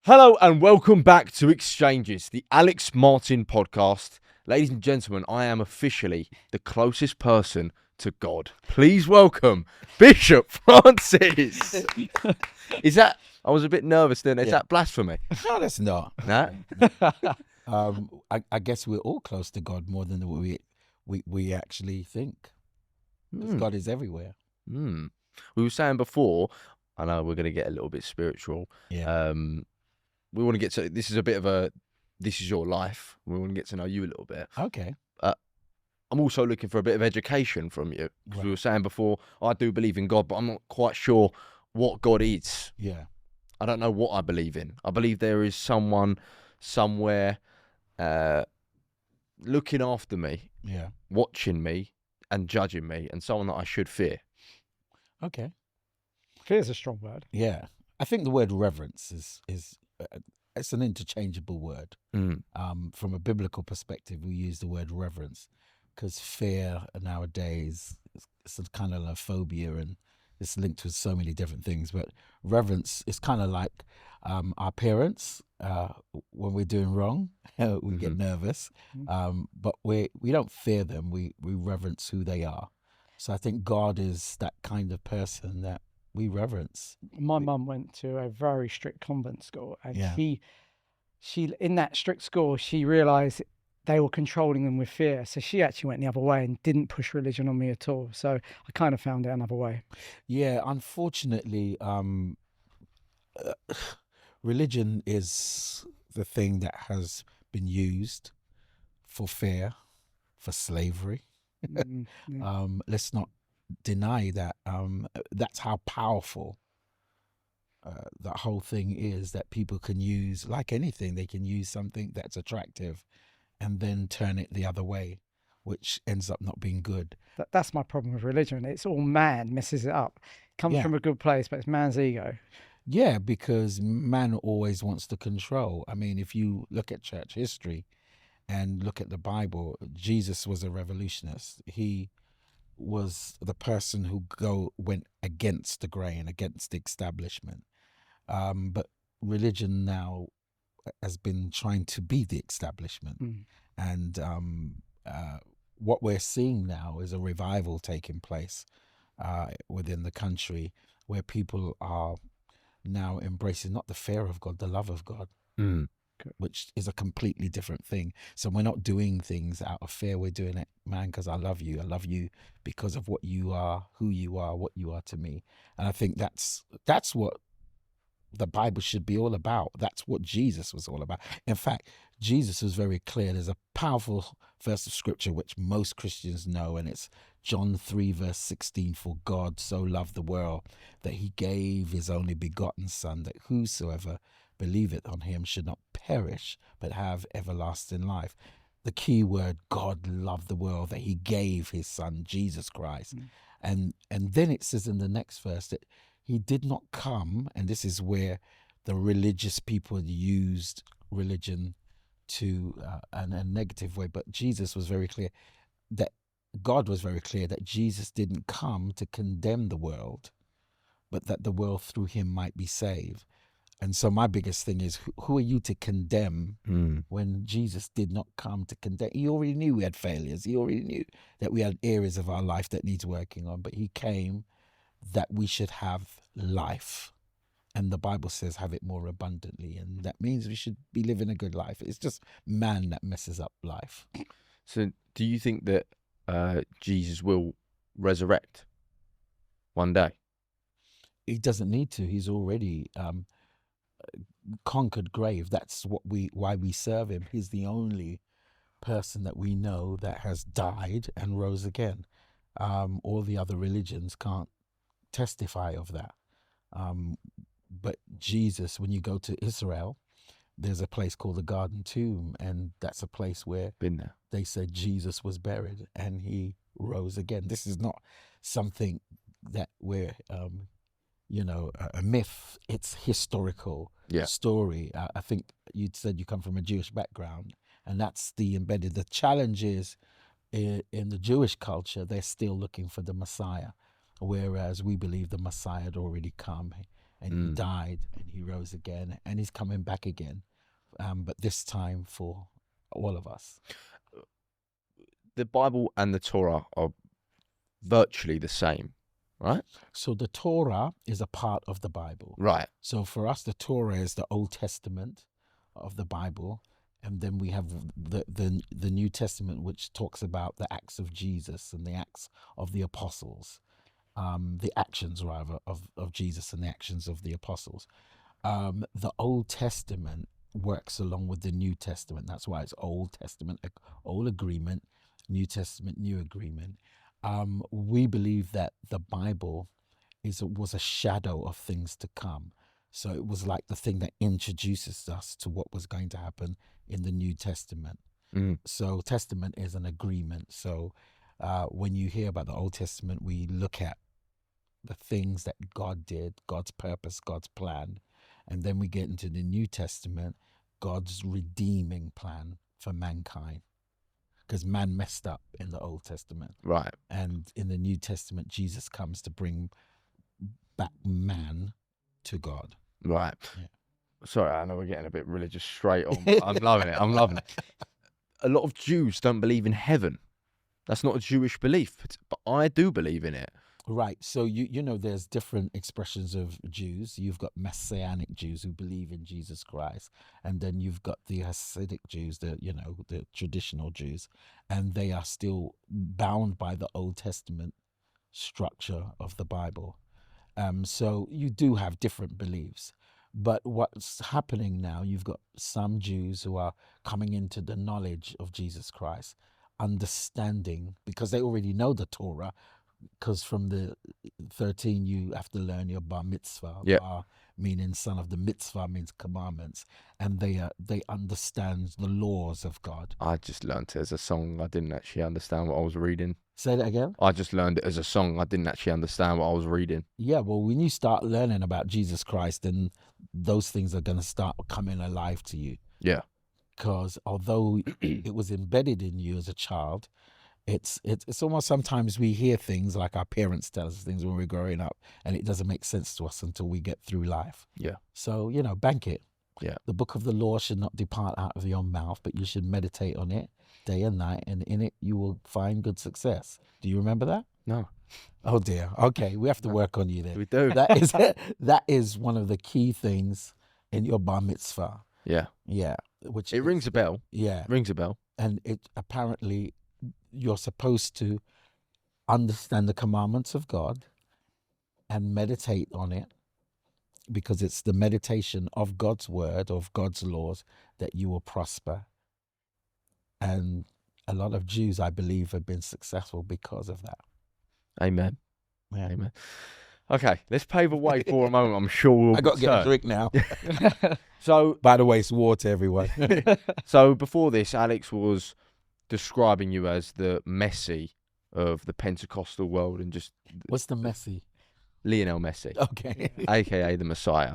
Hello and welcome back to Exchanges, the Alex Martin podcast. Ladies and gentlemen, I am officially the closest person to God. Please welcome Bishop Francis. Is that, I was a bit nervous then, is that blasphemy? No, that's not. Nah? I guess we're all close to God more than we actually think. 'Cause God is everywhere. We were saying before, I know we're going to get a little bit spiritual. Yeah. We want to get to, this is a bit of a, this is your life. We want to get to know you a little bit. Okay. I'm also looking for a bit of education from you. Because Right. we were saying before, I do believe in God, but I'm not quite sure what God is. Yeah. I don't know what I believe in. I believe there is someone somewhere looking after me, Yeah. watching me and judging me, and someone that I should fear. Okay. Fear is a strong word. Yeah. I think the word reverence is it's an interchangeable word. From a biblical perspective, we use the word reverence because fear nowadays it's a kind of a phobia and it's linked with so many different things. But reverence is kind of like our parents when we're doing wrong, we get nervous, but we don't fear them. We reverence who they are. So I think God is that kind of person that we reverence. My mum went to a very strict convent school, and Yeah. she in that strict school, she realised they were controlling them with fear. So she actually went the other way and didn't push religion on me at all. So I kind of found it another way. Yeah, unfortunately, religion is the thing that has been used for fear, for slavery. Yeah. Let's not deny that. That's how powerful that whole thing is, that people can use, like anything, they can use something that's attractive and then turn it the other way, which ends up not being good. That's my problem with religion. It's all man messes it up. It comes Yeah. from a good place, but it's man's ego. Yeah, because man always wants to control. I mean, if you look at church history and look at the Bible, Jesus was a revolutionist. He was the person who went against the grain, against the establishment. But religion now has been trying to be the establishment. And what we're seeing now is a revival taking place within the country where people are now embracing not the fear of God, the love of God, which is a completely different thing. So we're not doing things out of fear. We're doing it, man, because I love you. I love you because of what you are, who you are, what you are to me. And I think that's what the Bible should be all about. That's what Jesus was all about. In fact, Jesus was very clear. There's a powerful verse of scripture which most Christians know, and it's John 3 verse 16. For God so loved the world that he gave his only begotten son, that whosoever believeth on him should not perish but have everlasting life. The key word, God loved the world, that he gave his son Jesus Christ. And then it says in the next verse that he did not come, and this is where the religious people used religion to in a negative way, but Jesus was very clear that God was very clear that Jesus didn't come to condemn the world, but that the world through him might be saved. And so my biggest thing is, who are you to condemn when Jesus did not come to condemn? He already knew we had failures. He already knew that we had areas of our life that needs working on, but he came that we should have life. And the Bible says have it more abundantly. And that means we should be living a good life. It's just man that messes up life. So do you think that Jesus will resurrect one day? He doesn't need to. He's already conquered grave. That's why we serve him. He's the only person that we know that has died and rose again. All the other religions can't testify of that. But Jesus, when you go to Israel, there's a place called the Garden Tomb, and that's a place where Been there. they said Jesus was buried and he rose again. This is not something that we're, a myth. It's historical story. I think you said you come from a Jewish background, and that's the embedded. The challenge is in the Jewish culture, they're still looking for the Messiah, whereas we believe the Messiah had already come. and he died and he rose again and he's coming back again, but this time for all of us. The Bible and the Torah are virtually the same, right? So the Torah is a part of the Bible. Right. So for us, the Torah is the Old Testament of the Bible, and then we have the New Testament, which talks about the acts of Jesus and the acts of the apostles, the actions rather of Jesus and the actions of the apostles. The Old Testament works along with the New Testament. That's why it's Old Testament, Old Agreement, New Testament, New Agreement. We believe that the Bible was a shadow of things to come. So it was like the thing that introduces us to what was going to happen in the New Testament. So Testament is an agreement. So when you hear about the Old Testament, we look at the things that God did, God's purpose, God's plan. And then we get into the New Testament, God's redeeming plan for mankind. Because man messed up in the Old Testament. Right. And in the New Testament, Jesus comes to bring back man to God. Right. Yeah. Sorry, I know we're getting a bit religious straight on. I'm loving it. I'm loving it. A lot of Jews don't believe in heaven. That's not a Jewish belief, but I do believe in it. Right. So, you know, there's different expressions of Jews. You've got Messianic Jews who believe in Jesus Christ. And then you've got the Hasidic Jews, the traditional Jews. And they are still bound by the Old Testament structure of the Bible. So you do have different beliefs. But what's happening now, you've got some Jews who are coming into the knowledge of Jesus Christ, understanding, because they already know the Torah, because from the 13 you have to learn your bar mitzvah. Yep. Bar meaning son of the mitzvah means commandments, and they understand the laws of God. I just learned it as a song. I didn't actually understand what I was reading. Say that again? I just learned it as a song. I didn't actually understand what I was reading. Yeah, well, when you start learning about Jesus Christ, then those things are going to start coming alive to you. Yeah. Because although it was embedded in you as a child, it's almost sometimes we hear things like our parents tell us things when we're growing up, and it doesn't make sense to us until we get through life. Yeah. So, bank it. Yeah. The book of the law should not depart out of your mouth, but you should meditate on it day and night, and in it you will find good success. Do you remember that? No. Oh dear. Okay, we have to work on you then. We do. That is one of the key things in your bar mitzvah. Yeah. Yeah. Which It rings a bell. Yeah. Rings a bell. And it apparently you're supposed to understand the commandments of God and meditate on it, because it's the meditation of God's word, of God's laws, that you will prosper. And a lot of Jews, I believe, have been successful because of that. Amen. Yeah. Amen. Okay, let's pave a way for a moment. I'm sure we'll I got to get a return. drink now. So, By the way, it's water, everyone. so before this, Alex was describing you as the Messi of the Pentecostal world, and just What's the Messi? Lionel Messi, Okay. aka the Messiah.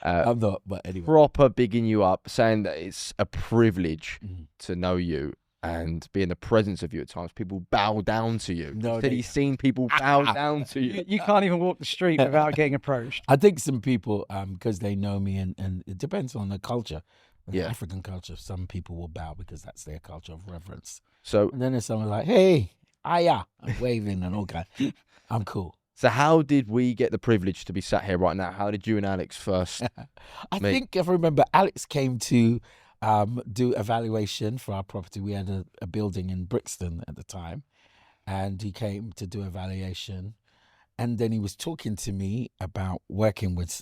I'm not, but anyway. Proper bigging you up, saying that it's a privilege Mm. to know you and be in the presence of you at times. People bow down to you. No, He said they- he's seen people bow down to you. You can't even walk the street without getting approached. I think some people, because they know me, and it depends on the culture. In Yeah. African culture, some people will bow because that's their culture of reverence. So, And then there's someone like, hey, aya, I'm waving and all that. I'm cool. so how did we get the privilege to be sat here right now? How did you and Alex first? I Me. think if I remember, Alex came to do evaluation for our property. We had a building in Brixton at the time, and he came to do evaluation. And then he was talking to me about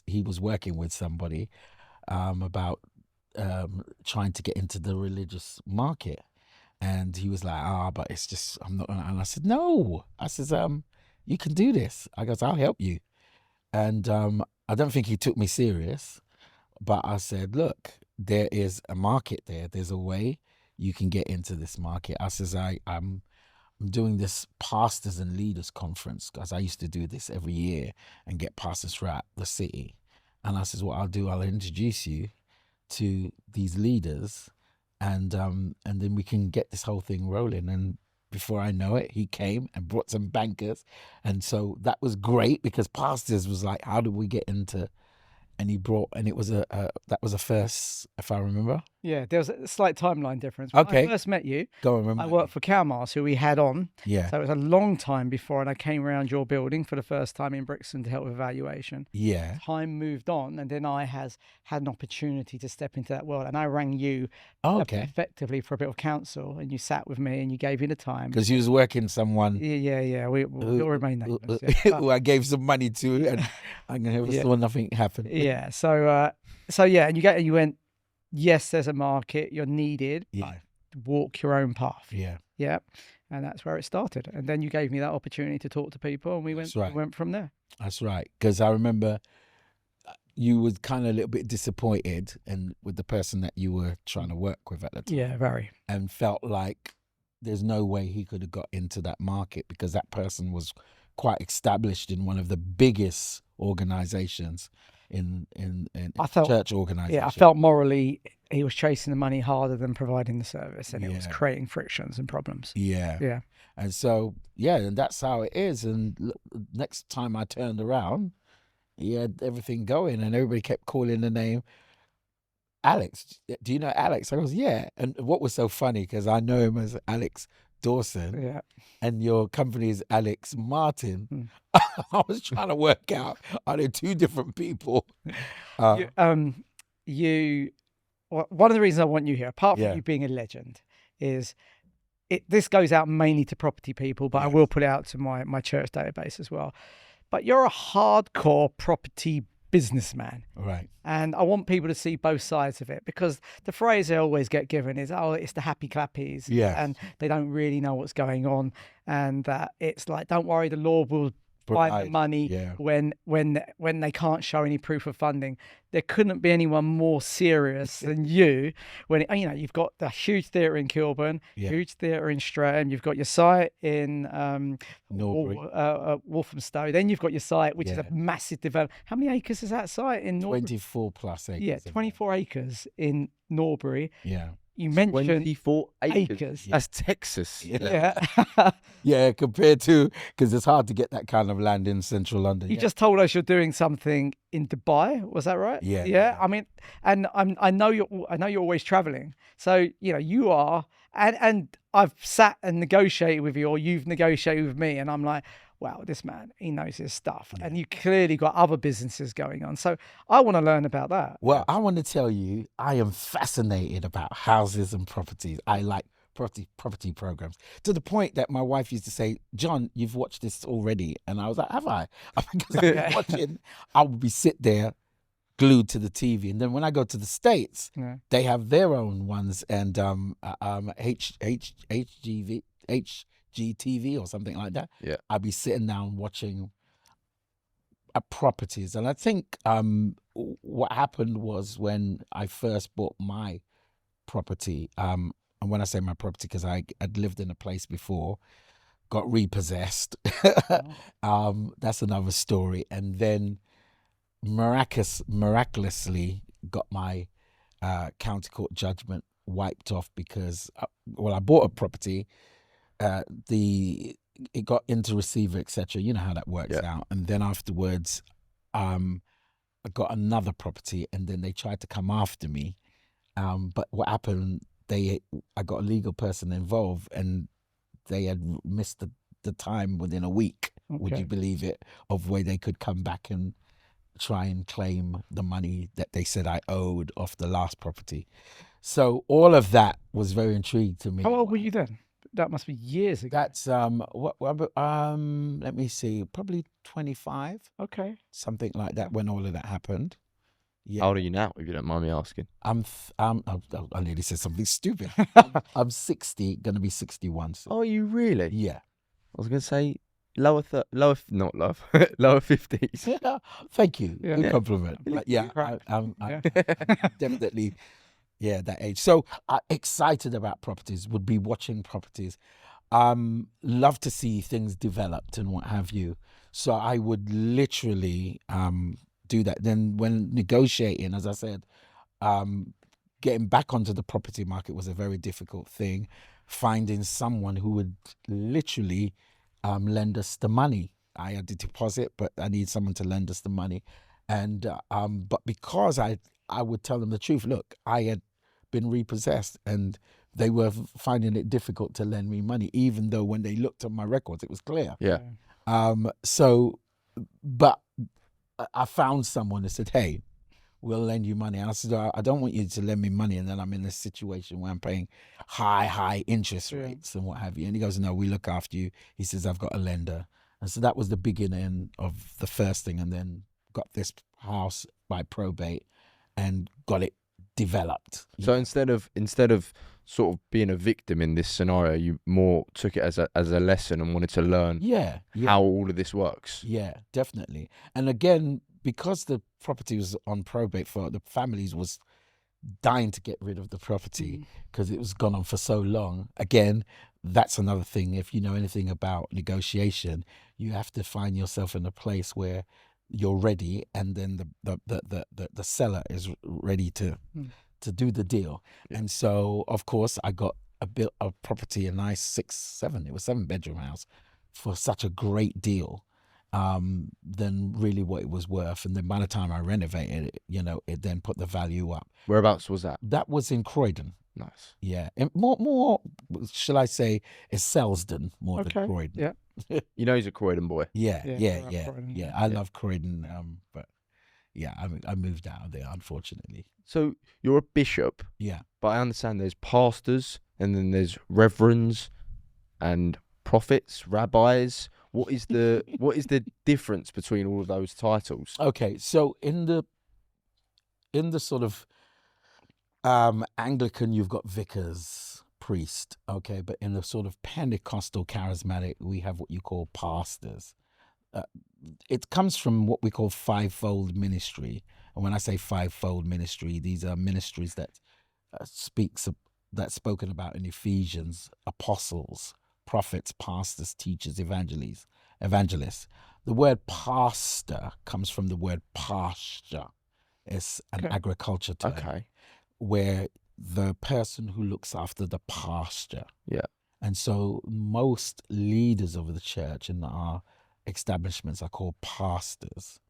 he was working with somebody about trying to get into the religious market. And he was like, but it's just, I'm not gonna. And I said, no. I says, you can do this. I goes, I'll help you. And I don't think he took me serious, but I said, look, there is a market there. There's a way you can get into this market. I says, I'm doing this pastors and leaders conference, because I used to do this every year and get pastors throughout the city. And I says, what I'll do, I'll introduce you to these leaders, and then we can get this whole thing rolling. And before I know it, he came and brought some bankers. And so that was great because pastors was like, how do we get into, and it was that was a first, if I remember. Yeah, there was a slight timeline difference. When Okay. I first met you, Go and remember. I worked for Calmars, who we had on. Yeah. So it was a long time before, and I came around your building for the first time in Brixton to help with evaluation. Yeah. Time moved on, and then I had an opportunity to step into that world, and I rang you Oh, okay. effectively for a bit of counsel, and you sat with me and you gave me the time. Because you was working someone Yeah. We'll remain nameless. Yeah. who I gave some money to, and I never saw nothing happen. Yeah. So yeah, and you went, yes, there's a market, you're needed. Yeah. Walk your own path. Yeah. Yeah. And that's where it started. And then you gave me that opportunity to talk to people, and we That's right. went from there. That's right. Because I remember you was kind of a little bit disappointed and with the person that you were trying to work with at the time. Yeah, very. And felt like there's no way he could have got into that market because that person was quite established in one of the biggest organizations in church organization. Yeah, I felt morally he was chasing the money harder than providing the service, and it was Yeah. creating frictions and problems. Yeah. Yeah. And so, yeah, and that's how it is. And next time I turned around, he had everything going and everybody kept calling the name Alex. Do you know Alex? I goes, yeah. And what was so funny, because I know him as Alex Dawson, Yeah. and your company is Alex Martin. Mm. I was trying to work out, are they two different people? One of the reasons I want you here, apart from Yeah. you being a legend, is this goes out mainly to property people, but I Yes. will put it out to my church database as well. But you're a hardcore property businessman. Right. And I want people to see both sides of it, because the phrase I always get given is, oh, it's the happy clappies. Yes. And they don't really know what's going on. And that it's like, don't worry, the law will find the Provide. money Yeah. when they can't show any proof of funding. There couldn't be anyone more serious than you. When you've got the huge theatre in Kilburn, Yeah. huge theatre in Streatham, you've got your site in Norbury. Walthamstow, then you've got your site, which is Yeah. a massive development. How many acres is that site in Norbury? 24 plus acres. Yeah, of it. 24 acres in Norbury. Yeah. You mentioned 24 acres. acres. That's Texas. Yeah. Yeah, compared to, because it's hard to get that kind of land in central London. You Yeah. just told us you're doing something in Dubai. Was that right? Yeah, Yeah. yeah. I mean, and I know you're always traveling. So you are, and I've sat and negotiated with you, or you've negotiated with me, and I'm like, wow, this man, he knows his stuff. Yeah. And you clearly got other businesses going on. So I want to learn about that. Well, I want to tell you, I am fascinated about houses and properties. I like property programs, to the point that my wife used to say, John, you've watched this already. And I was like, have I? Because I've been watching, I would be sit there glued to the TV. And then when I go to the States, Yeah. they have their own ones, and HGTV or something like that. Yeah. I'd be sitting down watching properties. And I think what happened was, when I first bought my property, and when I say my property, because I'd lived in a place before, got repossessed. That's another story. And then miraculously got my county court judgment wiped off, because I bought a property, it got into receiver, etc. You know how that works out. And then afterwards, I got another property, and then they tried to come after me. But what happened? I got a legal person involved, and they had missed the time within a week. Would Okay. you believe it? Of where they could come back and try and claim the money that they said I owed off the last property. So all of that was very intriguing to me. How old were you then? That must be years ago. That's let me see, probably 25, Okay. something like that, when all of that happened. Yeah. How old are you now, if you don't mind me asking? I nearly said something stupid. I'm 60, gonna be 61. So. Oh, are you really? Yeah. I was going to say lower 50s. Yeah. Thank you. Yeah. Good Yeah. compliment. Yeah. But yeah, Right. I'm Yeah. definitely, that age. So excited about properties, would be watching properties. Love to see things developed and what have you. So I would literally do that. Then when negotiating, as I said, getting back onto the property market was a very difficult thing. finding someone who would literally lend us the money. I had the deposit, but I need someone to lend us the money. And but because I would tell them the truth, look, I had been repossessed, and they were finding it difficult to lend me money, even though when they looked at my records, it was clear. Yeah. So, but I found someone that said, hey, we'll lend you money. And I said, I don't want you to lend me money, and then I'm in a situation where I'm paying high interest rates and what have you. And he goes, no, we look after you. He says, I've got a lender. And so that was the beginning of the first thing, and then got this house by probate and got it developed. So instead of sort of being a victim in this scenario, you more took it as a lesson and wanted to learn how all of this works. Yeah, definitely. And again, because the property was on probate, for the families was dying to get rid of the property because it was gone on for so long. Again, that's another thing. If you know anything about negotiation, you have to find yourself in a place where you're ready, and then the seller is ready to do the deal. And so, of course, I got a property, a nice 7-bedroom house for such a great deal than really what it was worth. And then by the time I renovated it, it then put the value up. Whereabouts was that? That was in Croydon. Nice. Yeah, and more, shall I say, is Selsdon more than Croydon. Yeah. You know, he's a Croydon boy. Yeah. Croydon, I love Croydon, but yeah, I moved out of there, unfortunately. So you're a bishop. Yeah. But I understand there's pastors, and then there's reverends and prophets, rabbis. What is the difference between all of those titles? Okay, so in the sort of Anglican, you've got vicars, priest, okay, but in the sort of Pentecostal charismatic, we have what you call pastors. It comes from what we call fivefold ministry. And when I say fivefold ministry, these are ministries that that's spoken about in Ephesians: apostles, prophets, pastors, teachers, evangelists. The word pastor comes from the word pasture. It's an agriculture term. Okay. Where the person who looks after the pasture. Yeah. And so most leaders of the church in our establishments are called pastors.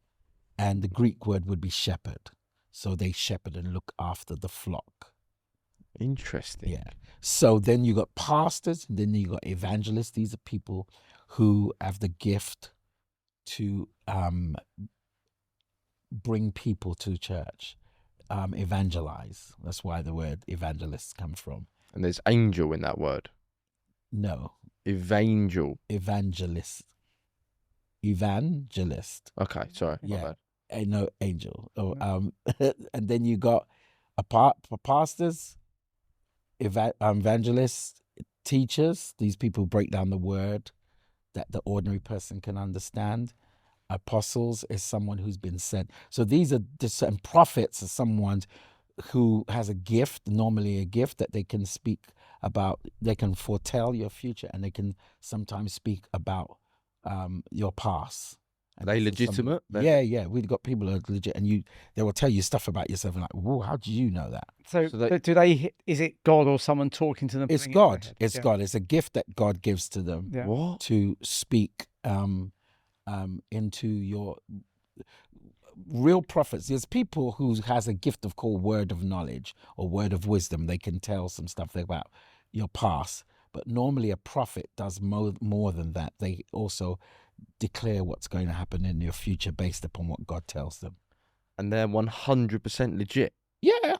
And the Greek word would be shepherd. So they shepherd and look after the flock. Interesting. Yeah. So then you got pastors, and then you got evangelists. These are people who have the gift to bring people to church. Evangelize. That's why the word evangelists comes from. And there's angel in that word. No. Evangel. Evangelist. Okay, sorry. Yeah. No, angel. Oh, and then you got pastors, evangelists, teachers. These people break down the word that the ordinary person can understand. Apostles is someone who's been sent. So these are and prophets are someone who has a gift, normally a gift that they can speak about. They can foretell your future, and they can sometimes speak about your past. Are they legitimate? Yeah. We've got people who are legit, and they will tell you stuff about yourself, and like, whoa, how do you know that? So is it God or someone talking to them? It's God. It's God. It's a gift that God gives to them to speak into your real prophets. There's people who has a gift of called word of knowledge or word of wisdom. They can tell some stuff about your past, but normally a prophet does more than that. They also declare what's going to happen in your future based upon what God tells them. And they're 100% legit. Yeah,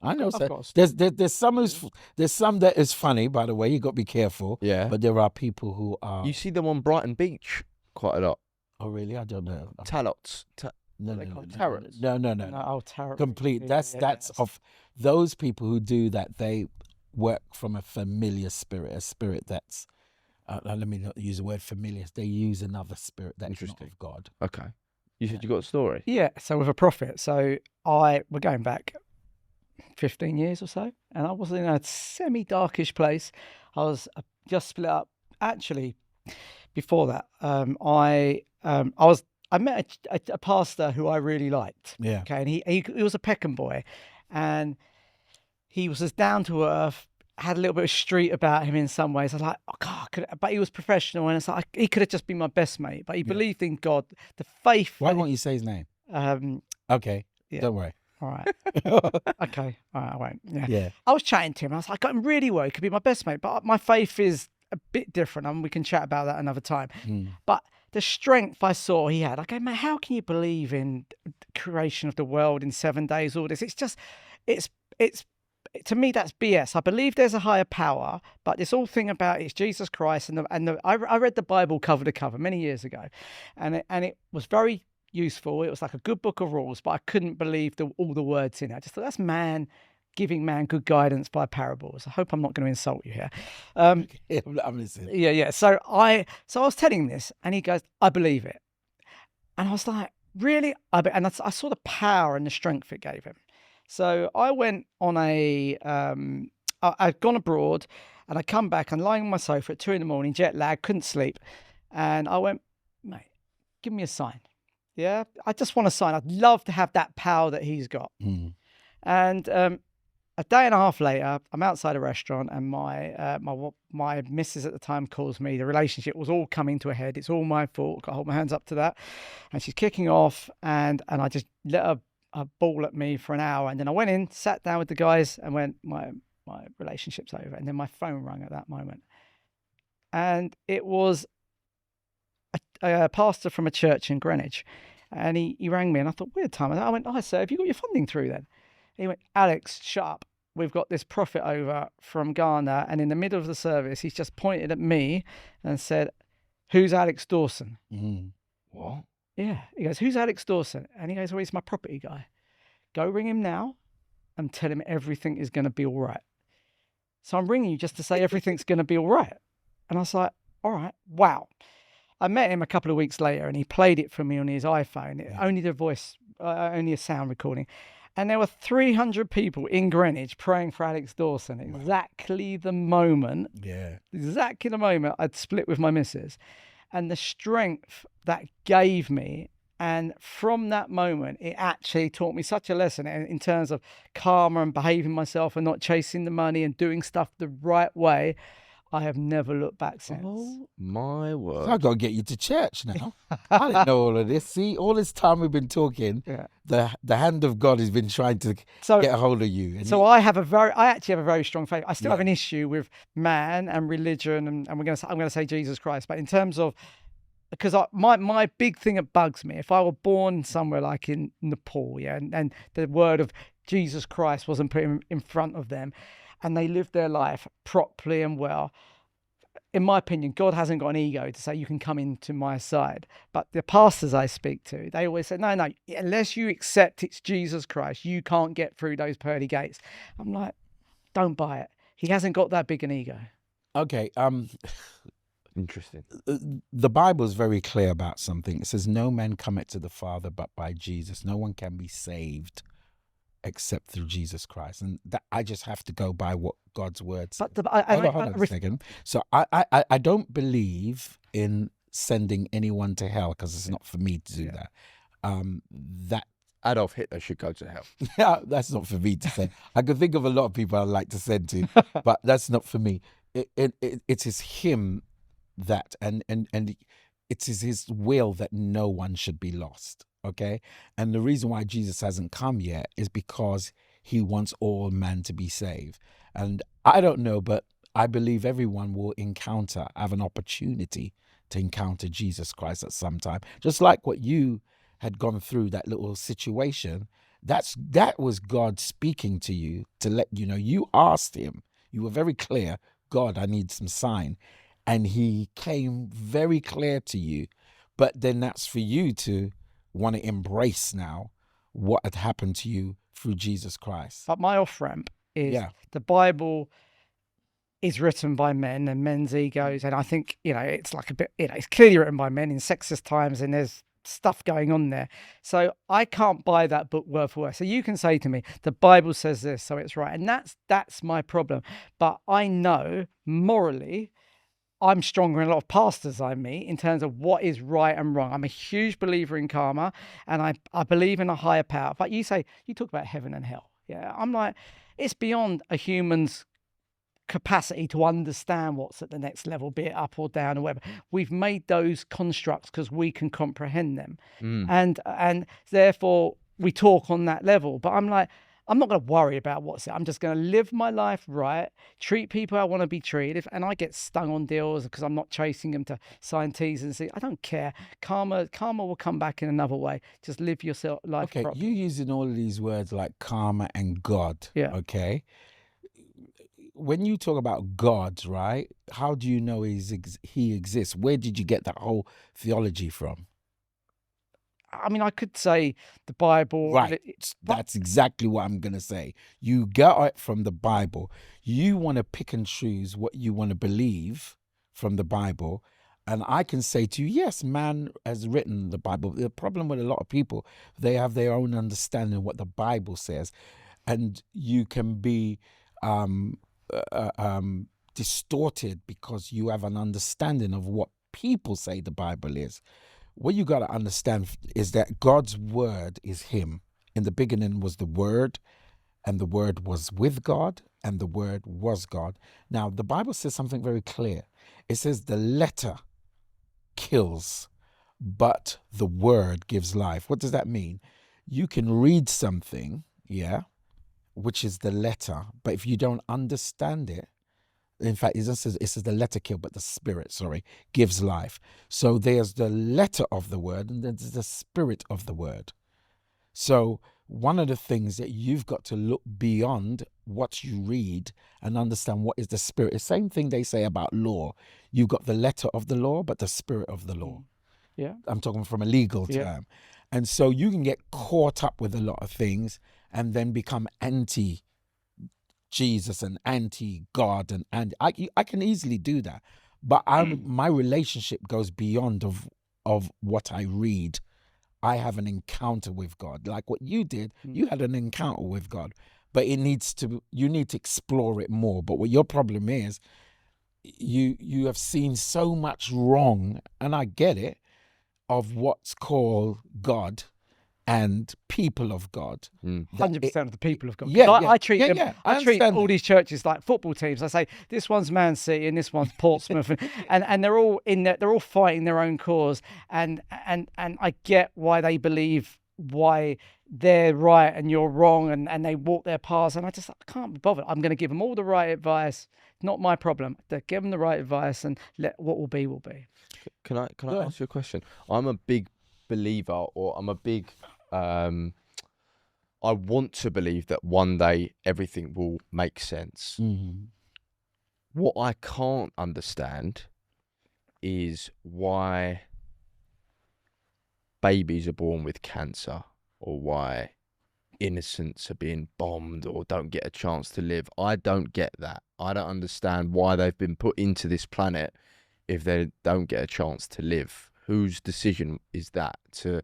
I know. So there's some that is funny, by the way. You got to be careful. Yeah. But there are people who are. You see them on Brighton Beach quite a lot. Oh, really? I don't know. Tarots. No. Oh, tarot. Complete. That's of those people who do that. They work from a familiar spirit, a spirit that's. Let me not use the word familiar. They use another spirit that's not of God. Okay. You said you got a story. Yeah. So with a prophet. So we're going back 15 years or so, and I was in a semi-darkish place. I was just split up. Actually, before that, I met a pastor who I really liked. Yeah. Okay, and he was a Peckham boy, and he was as down to earth had a little bit of street about him in some ways. I was like, oh God, but he was professional, and it's like he could have just been my best mate. But he believed in God, the faith. Why won't you say his name? Okay, Yeah. don't worry. All right. Okay. All right. I won't. Yeah. Yeah. I was chatting to him. I was like, I got him really well. He could be my best mate, but my faith is a bit different, and we can chat about that another time. But the strength I saw he had, I go, man, how can you believe in the creation of the world in 7 days? All this, it's just, it's to me that's BS. I believe there's a higher power, but this whole thing about it's Jesus Christ, I read the Bible cover to cover many years ago, and it was very useful. It was like a good book of rules, but I couldn't believe all the words in it. I just thought that's man giving man good guidance by parables. I hope I'm not going to insult you here. I'm listening. Yeah. So I was telling him this, and he goes, I believe it. And I was like, really? And I saw the power and the strength it gave him. So I went on I'd gone abroad, and I come back and lying on my sofa at 2 a.m, jet lag, couldn't sleep. And I went, mate, give me a sign. Yeah, I just want a sign. I'd love to have that power that he's got. And a day and a half later, I'm outside a restaurant, and my missus at the time calls me. The relationship was all coming to a head. It's all my fault. Got to hold my hands up to that. And she's kicking off, and I just let her bawl at me for an hour. And then I went in, sat down with the guys, and went, my relationship's over. And then my phone rang at that moment. And it was a pastor from a church in Greenwich. And he rang me, and I thought, weird time. I went, hi, sir, have you got your funding through then? He went, Alex, shut up. We've got this prophet over from Ghana, and in the middle of the service, he's just pointed at me and said, who's Alex Dawson? What? Yeah. He goes, who's Alex Dawson? And he goes, well, he's my property guy. Go ring him now and tell him everything is going to be all right. So I'm ringing you just to say everything's going to be all right. And I was like, all right, wow. I met him a couple of weeks later, and he played it for me on his iPhone. Only the voice, only a sound recording. And there were 300 people in Greenwich praying for Alex Dawson. Exactly the moment I'd split with my missus. And the strength that gave me. And from that moment, it actually taught me such a lesson in terms of karma and behaving myself and not chasing the money and doing stuff the right way. I have never looked back since. Oh my word! So I've got to get you to church now. I didn't know all of this. See, all this time we've been talking, the hand of God has been trying to get a hold of you. And I actually have a very strong faith. I still have an issue with man and religion, and I'm going to say Jesus Christ. But in terms of, because my big thing that bugs me, if I were born somewhere like in Nepal, and the word of Jesus Christ wasn't put in front of them, and they live their life properly and well, in my opinion, God hasn't got an ego to say you can come into my side. But the pastors I speak to, they always say, no, unless you accept it's Jesus Christ, you can't get through those pearly gates. I'm like, don't buy it. He hasn't got that big an ego. Okay. Interesting. The Bible is very clear about something. It says, no man cometh to the Father but by Jesus. No one can be saved except through Jesus Christ. And that I just have to go by what God's word says. Hold on a second. So I don't believe in sending anyone to hell, because it's not for me to do that. That Adolf Hitler should go to hell. Yeah, that's not for me to say. I could think of a lot of people I'd like to send to, but that's not for me. It is him that, and it is his will that no one should be lost. Okay. And the reason why Jesus hasn't come yet is because he wants all man to be saved. And I don't know, but I believe everyone will have an opportunity to encounter Jesus Christ at some time. Just like what you had gone through, that little situation, that was God speaking to you to let you know. You asked him, you were very clear, God, I need some sign. And he came very clear to you. But then that's for you to want to embrace now what had happened to you through Jesus Christ. But my off-ramp is the Bible is written by men and men's egos. And I think, it's like a bit, it's clearly written by men in sexist times, and there's stuff going on there. So I can't buy that book word for word. So you can say to me, the Bible says this, so it's right. And that's my problem. But I know morally, I'm stronger than a lot of pastors I meet in terms of what is right and wrong. I'm a huge believer in karma, and I believe in a higher power. But you talk about heaven and hell. Yeah, I'm like, it's beyond a human's capacity to understand what's at the next level, be it up or down or whatever. We've made those constructs because we can comprehend them, and therefore we talk on that level. But I'm like, I'm not going to worry about what's it. I'm just going to live my life right, treat people how I want to be treated. And I get stung on deals because I'm not chasing them to sign T's and C's, I don't care. Karma will come back in another way. Just live your life Okay, properly. you using all of these words like karma and God. Yeah. Okay. When you talk about God, right? How do you know he exists? Where did you get that whole theology from? I mean, I could say the Bible. Right. That's exactly what I'm going to say. You get it from the Bible. You want to pick and choose what you want to believe from the Bible. And I can say to you, yes, man has written the Bible. The problem with a lot of people, they have their own understanding of what the Bible says. And you can be distorted because you have an understanding of what people say the Bible is. What you got to understand is that God's word is him. In the beginning was the word, and the word was with God, and the word was God. Now, the Bible says something very clear. It says the letter kills, but the word gives life. What does that mean? You can read something, yeah, which is the letter, but if you don't understand it, in fact, it says the letter kill, but the spirit, gives life. So there's the letter of the word and there's the spirit of the word. So one of the things that you've got to look beyond what you read and understand what is the spirit. The same thing they say about law. You've got the letter of the law, but the spirit of the law. Yeah. I'm talking from a legal term. And so you can get caught up with a lot of things and then become anti Jesus and anti-God, and I can easily do that, but my relationship goes beyond of what I read. I have an encounter with God, like what you did. You had an encounter with God, but you need to explore it more. But what your problem is, you have seen so much wrong, and I get it, of what's called God and people of God. 100% of the people of God. Yeah, I treat them. yeah, I treat understand all that. these churches like football teams. I say this one's Man City and this one's Portsmouth, and they're all in there. They're all fighting their own cause, and I get why they believe why they're right and you're wrong, and they walk their paths. And I can't be bothered. I'm going to give them all the right advice. Not my problem. Give them the right advice, and let what will be will be. Can I ask you a question? I'm a big believer, or I'm a big I want to believe that one day everything will make sense. What I can't understand is why babies are born with cancer, or why innocents are being bombed or don't get a chance to live. I don't get that. I don't understand why they've been put into this planet if they don't get a chance to live. Whose decision is that to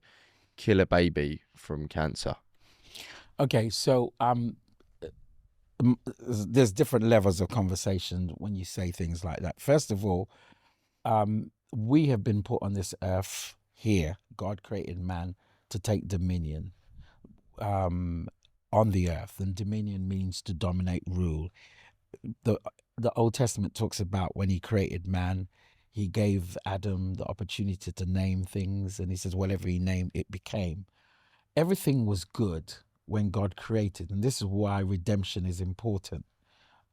kill a baby from cancer? Okay, so there's different levels of conversation when you say things like that. First of all, we have been put on this earth here. God created man to take dominion on the earth, and dominion means to dominate, rule. The Old Testament talks about when he created man, he gave Adam the opportunity to name things, and he says whatever he named, it became. Everything was good when God created, and this is why redemption is important.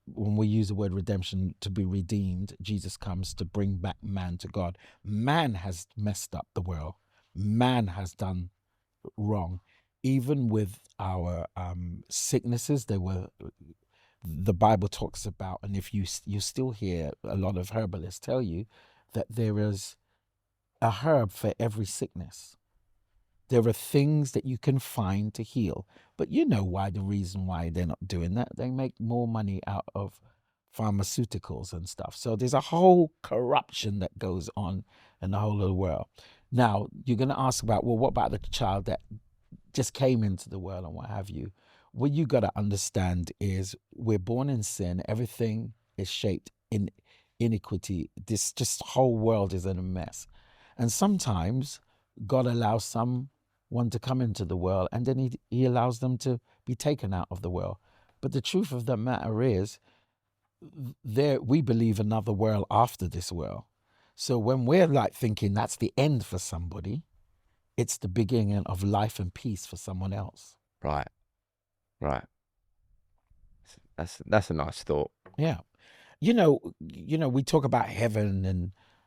When we use the word redemption, to be redeemed, Jesus comes to bring back man to God. Man has messed up the world. Man has done wrong. Even with our sicknesses, the Bible talks about, and if you still hear a lot of herbalists tell you that there is a herb for every sickness. There are things that you can find to heal, but you know why, the reason why they're not doing that. They make more money out of pharmaceuticals and stuff. So there's a whole corruption that goes on in the whole of the world. Now, you're going to ask about, well, what about the child that just came into the world and what have you? What you got to understand is we're born in sin. Everything is shaped in iniquity. This just whole world is in a mess. And sometimes God allows someone to come into the world, and then he allows them to be taken out of the world. But the truth of the matter is, there we believe another world after this world. So when we're like thinking that's the end for somebody, it's the beginning of life and peace for someone else. Right. Right. That's a nice thought. Yeah. You know, we talk about heaven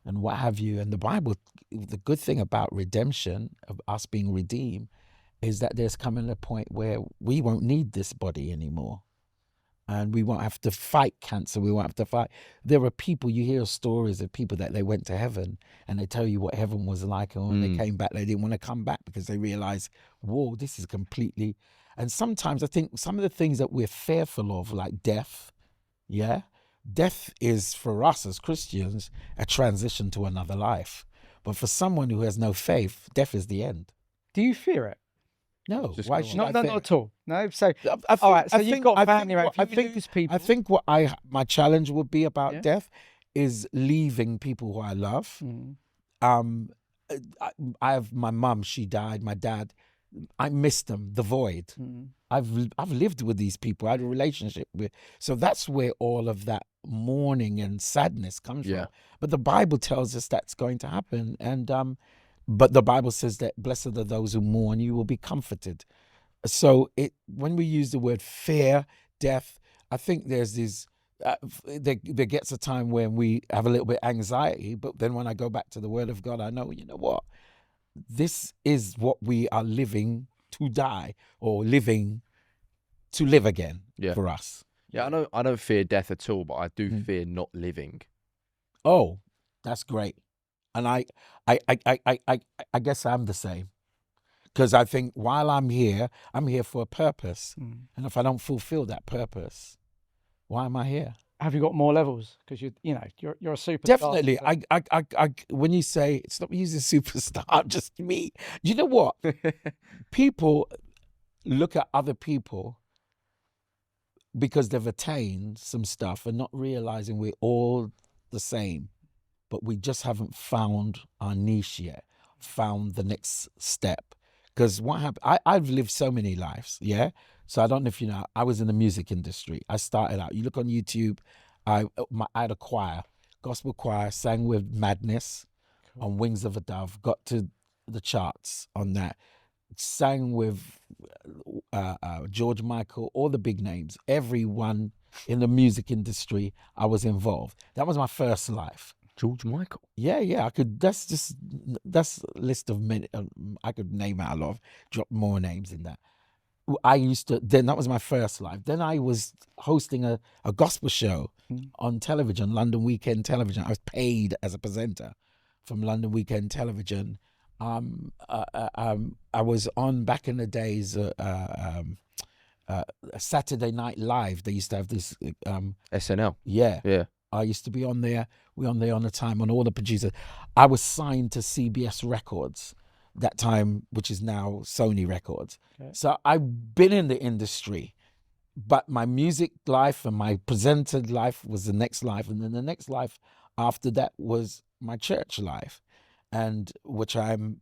and what have you, and the Bible, the good thing about redemption, of us being redeemed, is that there's coming a point where we won't need this body anymore. And we won't have to fight cancer. We won't have to fight. There are people, you hear stories of people that they went to heaven and they tell you what heaven was like. And when they came back, they didn't want to come back because they realized, whoa, this is completely. And sometimes I think some of the things that we're fearful of, like death, yeah, death is for us as Christians a transition to another life. But for someone who has no faith, death is the end. Do you fear it? No, Just why go should on. I Not fear it? at all. No. So I all right. So I you've think- got I think family around. what- If you lose people, I think what my challenge would be about Yeah. death is leaving people who I love. Mm. I have my mum, she died, my dad, I miss them, the void. Mm. I've lived with these people, I had a relationship with, so that's where all of that mourning and sadness comes Yeah. from. But the Bible tells us that's going to happen, and but the Bible says that blessed are those who mourn, you will be comforted. So when we use the word fear, death, I think there's this. There gets a time when we have a little bit anxiety, but then when I go back to the Word of God, I know, you know what, this is what we are living to die, or living to live again. Yeah. For us. Yeah, I don't fear death at all, but I do Mm. fear not living. Oh, that's great. And I guess I'm the same, because I think while I'm here for a purpose, Mm. and if I don't fulfill that purpose, why am I here? Have you got more levels? Because you're a superstar. Definitely. so- I when you say stop using superstar, just me. You know what? People look at other people because they've attained some stuff and not realizing we're all the same, but we just haven't found our niche yet, found the next step. Because what happened, I've lived so many lives, yeah? So I don't know if you know, I was in the music industry. I started out, you look on YouTube, I had a choir, gospel choir, sang with Madness on Wings of a Dove, got to the charts on that, sang with George Michael, all the big names, everyone in the music industry, I was involved. That was my first life. George Michael. Yeah, I could. That's a list of many. I could name out a lot. Drop more names in that. I used to. Then that was my first life. Then I was hosting a gospel show on television, London Weekend Television. I was paid as a presenter from London Weekend Television. I was on back in the days. Saturday Night Live. They used to have this. SNL. Yeah. Yeah. I used to be on there. We on there on the time on all the producers. I was signed to CBS Records that time, which is now Sony Records. Okay. So I've been in the industry, but my music life and my presented life was the next life, and then the next life after that was my church life, and which I'm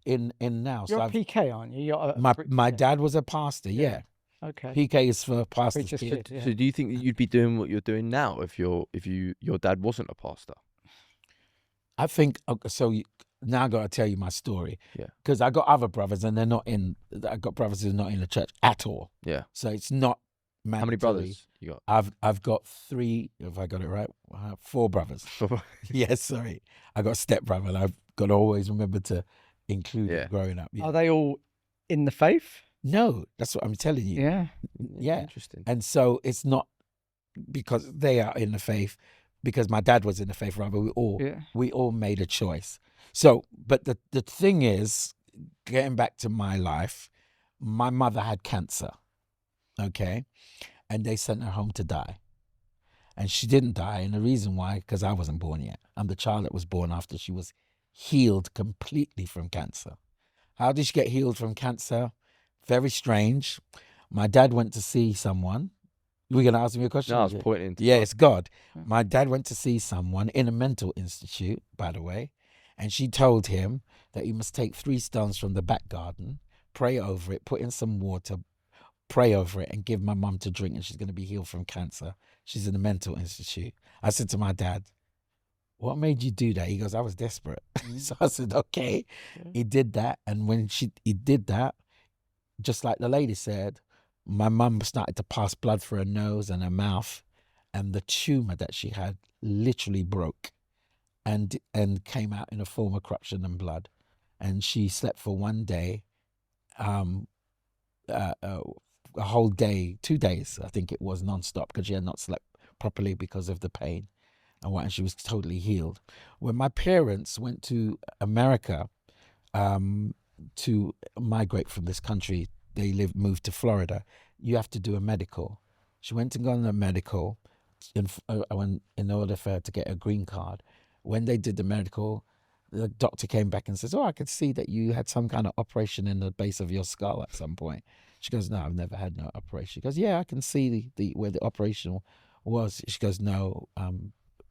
in now. You're So a PK, aren't you? You're my dad was a pastor. Yeah. Okay. PK is for pastor's Preacher's kid. kid, yeah. So do you think that you'd be doing what you're doing now if your dad wasn't a pastor? I think so. Now I got to tell you my story. Yeah. Because I got other brothers, and they're not in. I got brothers who're not in the church at all. Yeah. So it's not mandatory. How many brothers you got? I've got 3. If I got it right, 4 brothers. Yes, sorry. I got a stepbrother, and I've got to always remember to include Yeah. it growing up. Yeah. Are they all in the faith? No, that's what I'm telling you. Yeah. Yeah. Interesting. And so it's not because they are in the faith, because my dad was in the faith, rather we all made a choice. So, but the thing is, getting back to my life, my mother had cancer, okay? And they sent her home to die. And she didn't die, and the reason why, because I wasn't born yet. I'm the child that was born after she was healed completely from cancer. How did she get healed from cancer? Very strange. My dad went to see someone. We're going to ask me a question? No, I was pointing. Yeah, it's God. My dad went to see someone in a mental institute, by the way, and she told him that he must take 3 stones from the back garden, pray over it, put in some water, pray over it and give my mum to drink, and she's going to be healed from cancer. She's in a mental institute. I said to my dad, what made you do that? He goes, I was desperate. So I said, okay. Yeah. He did that. And when he did that, just like the lady said, my mum started to pass blood through her nose and her mouth, and the tumor that she had literally broke and came out in a form of corruption and blood. And she slept for one day, a whole day, 2 days, I think it was, nonstop, because she had not slept properly because of the pain. And she was totally healed. When my parents went to America to migrate from this country, they moved to Florida. You have to do a medical. She went and got a medical in order for her to get a green card. When they did the medical, the doctor came back and says, I could see that you had some kind of operation in the base of your skull at some point. She goes, no, I've never had no operation. She goes, yeah, I can see the where the operation was. She goes, no,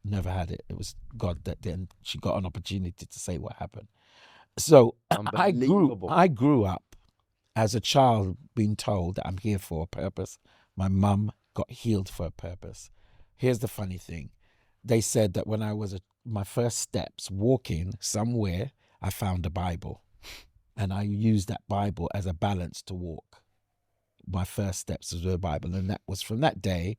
never had it. It was God that then she got an opportunity to say what happened. So I grew up as a child being told that I'm here for a purpose. My mum got healed for a purpose. Here's the funny thing. They said that when I was my first steps walking somewhere, I found a Bible, and I used that Bible as a balance to walk. My first steps was the Bible, and that was from that day.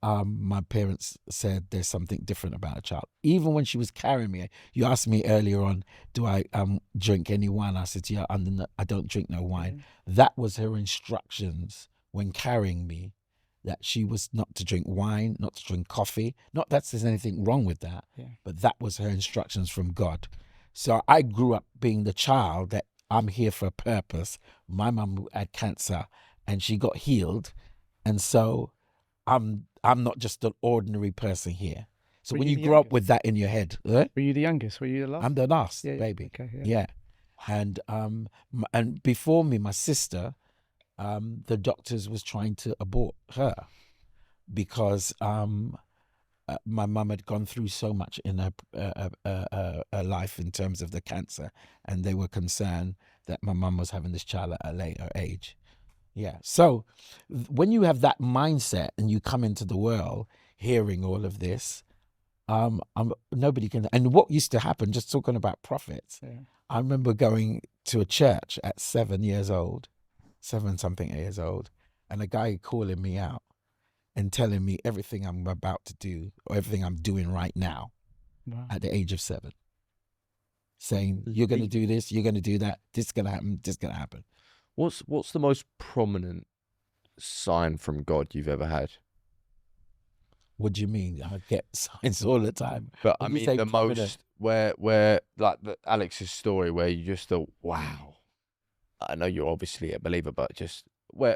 My parents said there's something different about a child. Even when she was carrying me, you asked me earlier on, do I drink any wine? I said, yeah, I don't drink no wine. That was her instructions when carrying me, that she was not to drink wine, not to drink coffee. Not that there's anything wrong with that, but that was her instructions from God. So I grew up being the child that I'm here for a purpose. My mum had cancer and she got healed. And so I'm not just an ordinary person here. So when you grow up with that in your head, were you the youngest? Were you the last? I'm the last, baby. Okay, yeah. And before me, my sister, the doctors was trying to abort her because my mum had gone through so much in her life in terms of the cancer, and they were concerned that my mum was having this child at a later age. Yeah. So when you have that mindset and you come into the world hearing all of this, nobody can. And what used to happen, just talking about prophets, I remember going to a church at 7 years old, 7-something years old, and a guy calling me out and telling me everything I'm about to do or everything I'm doing right now at the age of 7. Saying, you're going to do this, you're going to do that, this is going to happen, this is going to happen. What's the most prominent sign from God you've ever had? What do you mean? I get signs all the time. But I mean the prominent, most where like Alex's story, where you just thought, wow. I know you're obviously a believer, but just where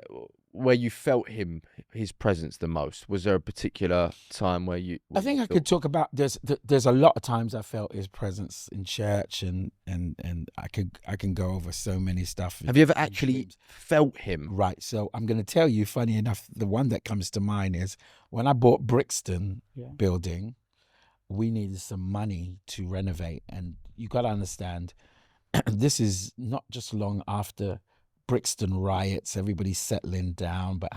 you felt his presence the most. Was there a particular time where you? I think I could talk about. There's a lot of times I felt his presence in church, and I can go over so many stuff. Have you ever actually felt him? Right. So I'm going to tell you. Funny enough, the one that comes to mind is when I bought Brixton building. We needed some money to renovate, and you got to understand. This is not just long after Brixton riots, everybody's settling down, but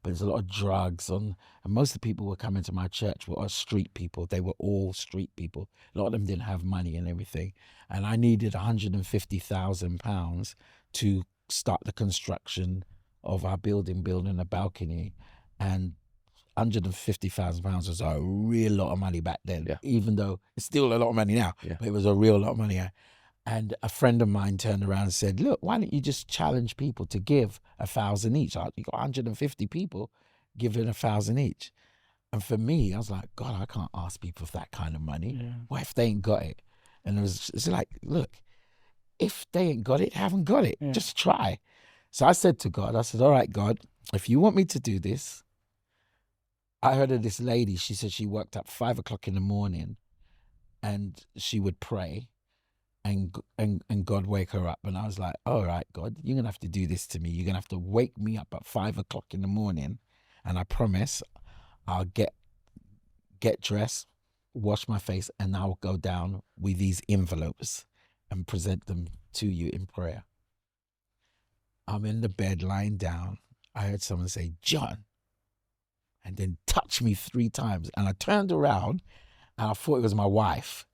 there's a lot of drugs on, and most of the people who were coming to my church were street people. They were all street people. A lot of them didn't have money and everything. And I needed £150,000 to start the construction of our building a balcony. And £150,000 was a real lot of money back then, even though it's still a lot of money now, but it was a real lot of money. And a friend of mine turned around and said, look, why don't you just challenge people to give 1,000 each? You got 150 people giving 1,000 each. And for me, I was like, God, I can't ask people for that kind of money. What if they ain't got it? And it's like, look, if they ain't got it, haven't got it. Just try. So I said to God, I said, all right, God, if you want me to do this, I heard of this lady, she said she worked up 5 o'clock in the morning and she would pray. And God wake her up. And I was like, all right, God, you're going to have to do this to me. You're going to have to wake me up at 5 o'clock in the morning. And I promise I'll get dressed, wash my face, and I'll go down with these envelopes and present them to you in prayer. I'm in the bed lying down. I heard someone say, "John," and then touch me 3 times. And I turned around and I thought it was my wife.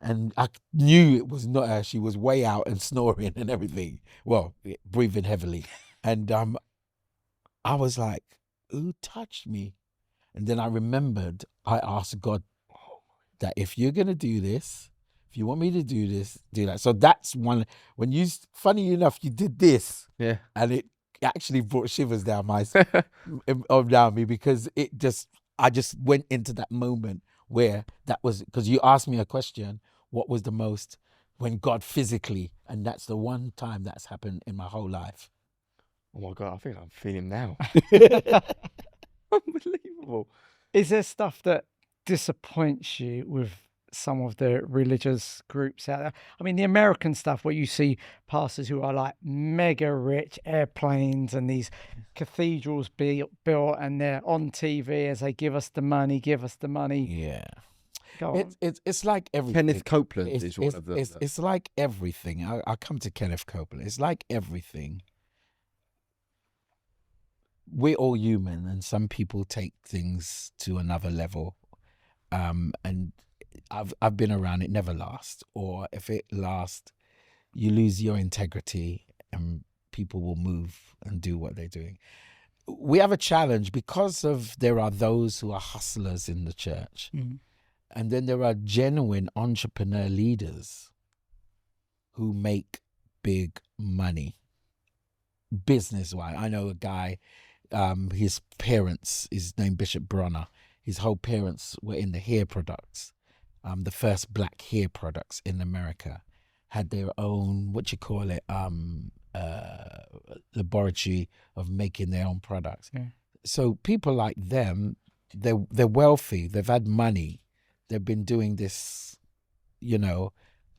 And I knew it was not her. She was way out and snoring and everything. Well, breathing heavily. And I was like, who touched me? And then I remembered I asked God that if you're going to do this, if you want me to do this, do that. So that's one. When you, funny enough, you did this. Yeah. And it actually brought shivers down down me, because I just went into that moment where that was, because you asked me a question, what was the most, when God physically, and that's the one time that's happened in my whole life. Oh my God, I think I'm feeling now. Unbelievable. Is there stuff that disappoints you with some of the religious groups out there? I mean, the American stuff where you see pastors who are like mega rich, airplanes and these cathedrals built, and they're on TV as they give us the money. Yeah. Go on. It's like everything. Kenneth Copeland is one of them. It's like everything. I'll come to Kenneth Copeland. It's like everything. We're all human, and some people take things to another level. And I've been around. It never lasts, or if it lasts, you lose your integrity, and people will move and do what they're doing. We have a challenge because of there are those who are hustlers in the church. Mm. And then there are genuine entrepreneur leaders who make big money, business-wise. I know a guy, his parents, his name Bishop Bronner, his whole parents were in the hair products, the first black hair products in America, had their own, laboratory of making their own products. Yeah. So people like them, they're wealthy, they've had money. They've been doing this,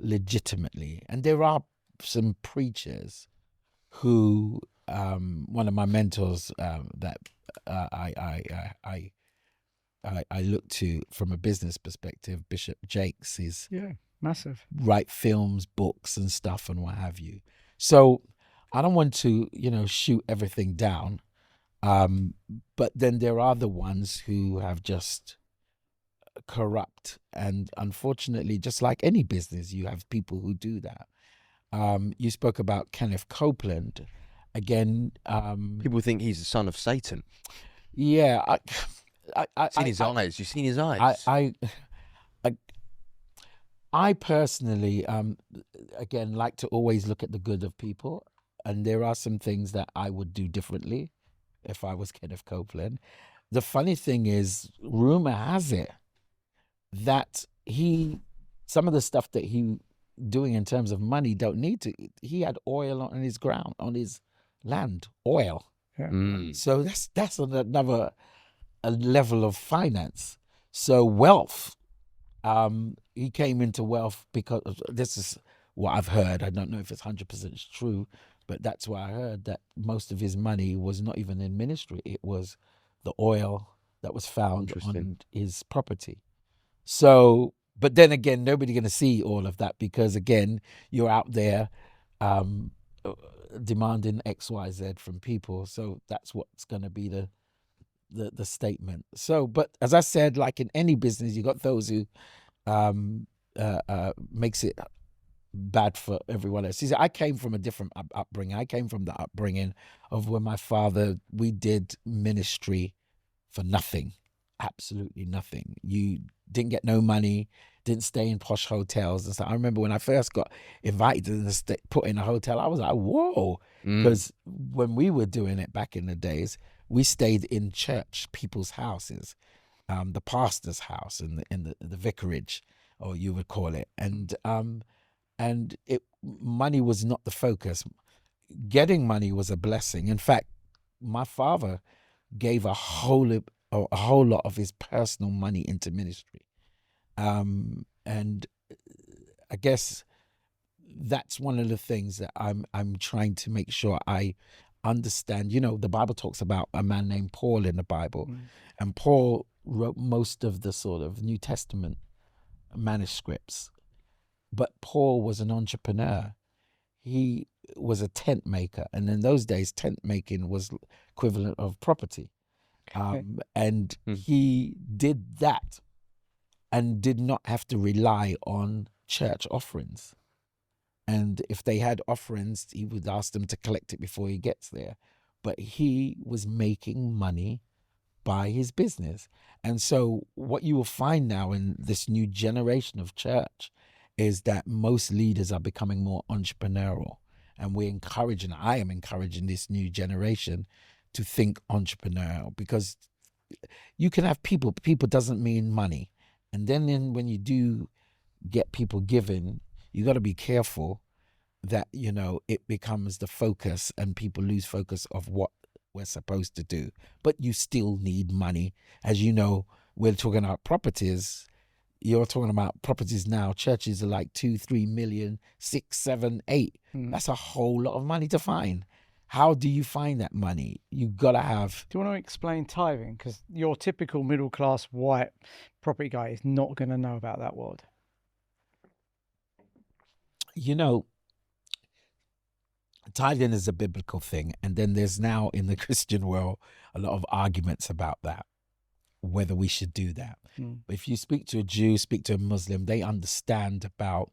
legitimately. And there are some preachers who, one of my mentors that I look to from a business perspective, Bishop Jakes, is massive. Write films, books and stuff and what have you. So I don't want to, shoot everything down. But then there are the ones who have just corrupt, and unfortunately, just like any business, you have people who do that. You spoke about Kenneth Copeland again. People think he's the son of Satan. Yeah, Seen his eyes. You've seen his eyes. I personally, again, like to always look at the good of people, and there are some things that I would do differently if I was Kenneth Copeland. The funny thing is, rumor has it that some of the stuff that he doing in terms of money don't need to. He had oil on his ground, on his land, oil. Yeah. Mm. So that's another level of finance. So wealth, he came into wealth because this is what I've heard. I don't know if it's 100% true, but that's what I heard, that most of his money was not even in ministry. It was the oil that was found on his property. So, but then again, nobody going to see all of that because, again, you're out there demanding X, Y, Z from people. So that's what's going to be the statement. So, but as I said, like in any business, you got those who makes it bad for everyone else. See, I came from a different upbringing. I came from the upbringing of when my father, we did ministry for nothing. Absolutely nothing. You didn't get no money, didn't stay in posh hotels and stuff. I remember when I first got invited to put in a hotel, I was like, whoa. Because when we were doing it back in the days, we stayed in church, people's houses, the pastor's house and the vicarage, or you would call it. And money was not the focus. Getting money was a blessing. In fact, my father gave a whole lot of his personal money into ministry. And I guess that's one of the things that I'm trying to make sure I understand. The Bible talks about a man named Paul in the Bible, and Paul wrote most of the sort of New Testament manuscripts. But Paul was an entrepreneur. He was a tent maker, and in those days, tent making was equivalent of property. And he did that and did not have to rely on church offerings. And if they had offerings, he would ask them to collect it before he gets there. But he was making money by his business. And so what you will find now in this new generation of church is that most leaders are becoming more entrepreneurial. And I am encouraging this new generation to think entrepreneurial, because you can have people doesn't mean money. And then when you do get people giving, you got to be careful that, it becomes the focus and people lose focus of what we're supposed to do. But you still need money. As you know, we're talking about properties. You're talking about properties now. Churches are like 2-3 million, 6, 7, 8. That's a whole lot of money to find. How do you find that money? You gotta have. Do you want to explain tithing? Because your typical middle class white property guy is not going to know about that word. Tithing is a biblical thing, and then there's now in the Christian world a lot of arguments about that, whether we should do that. But if you speak to a Jew, speak to a Muslim, they understand about,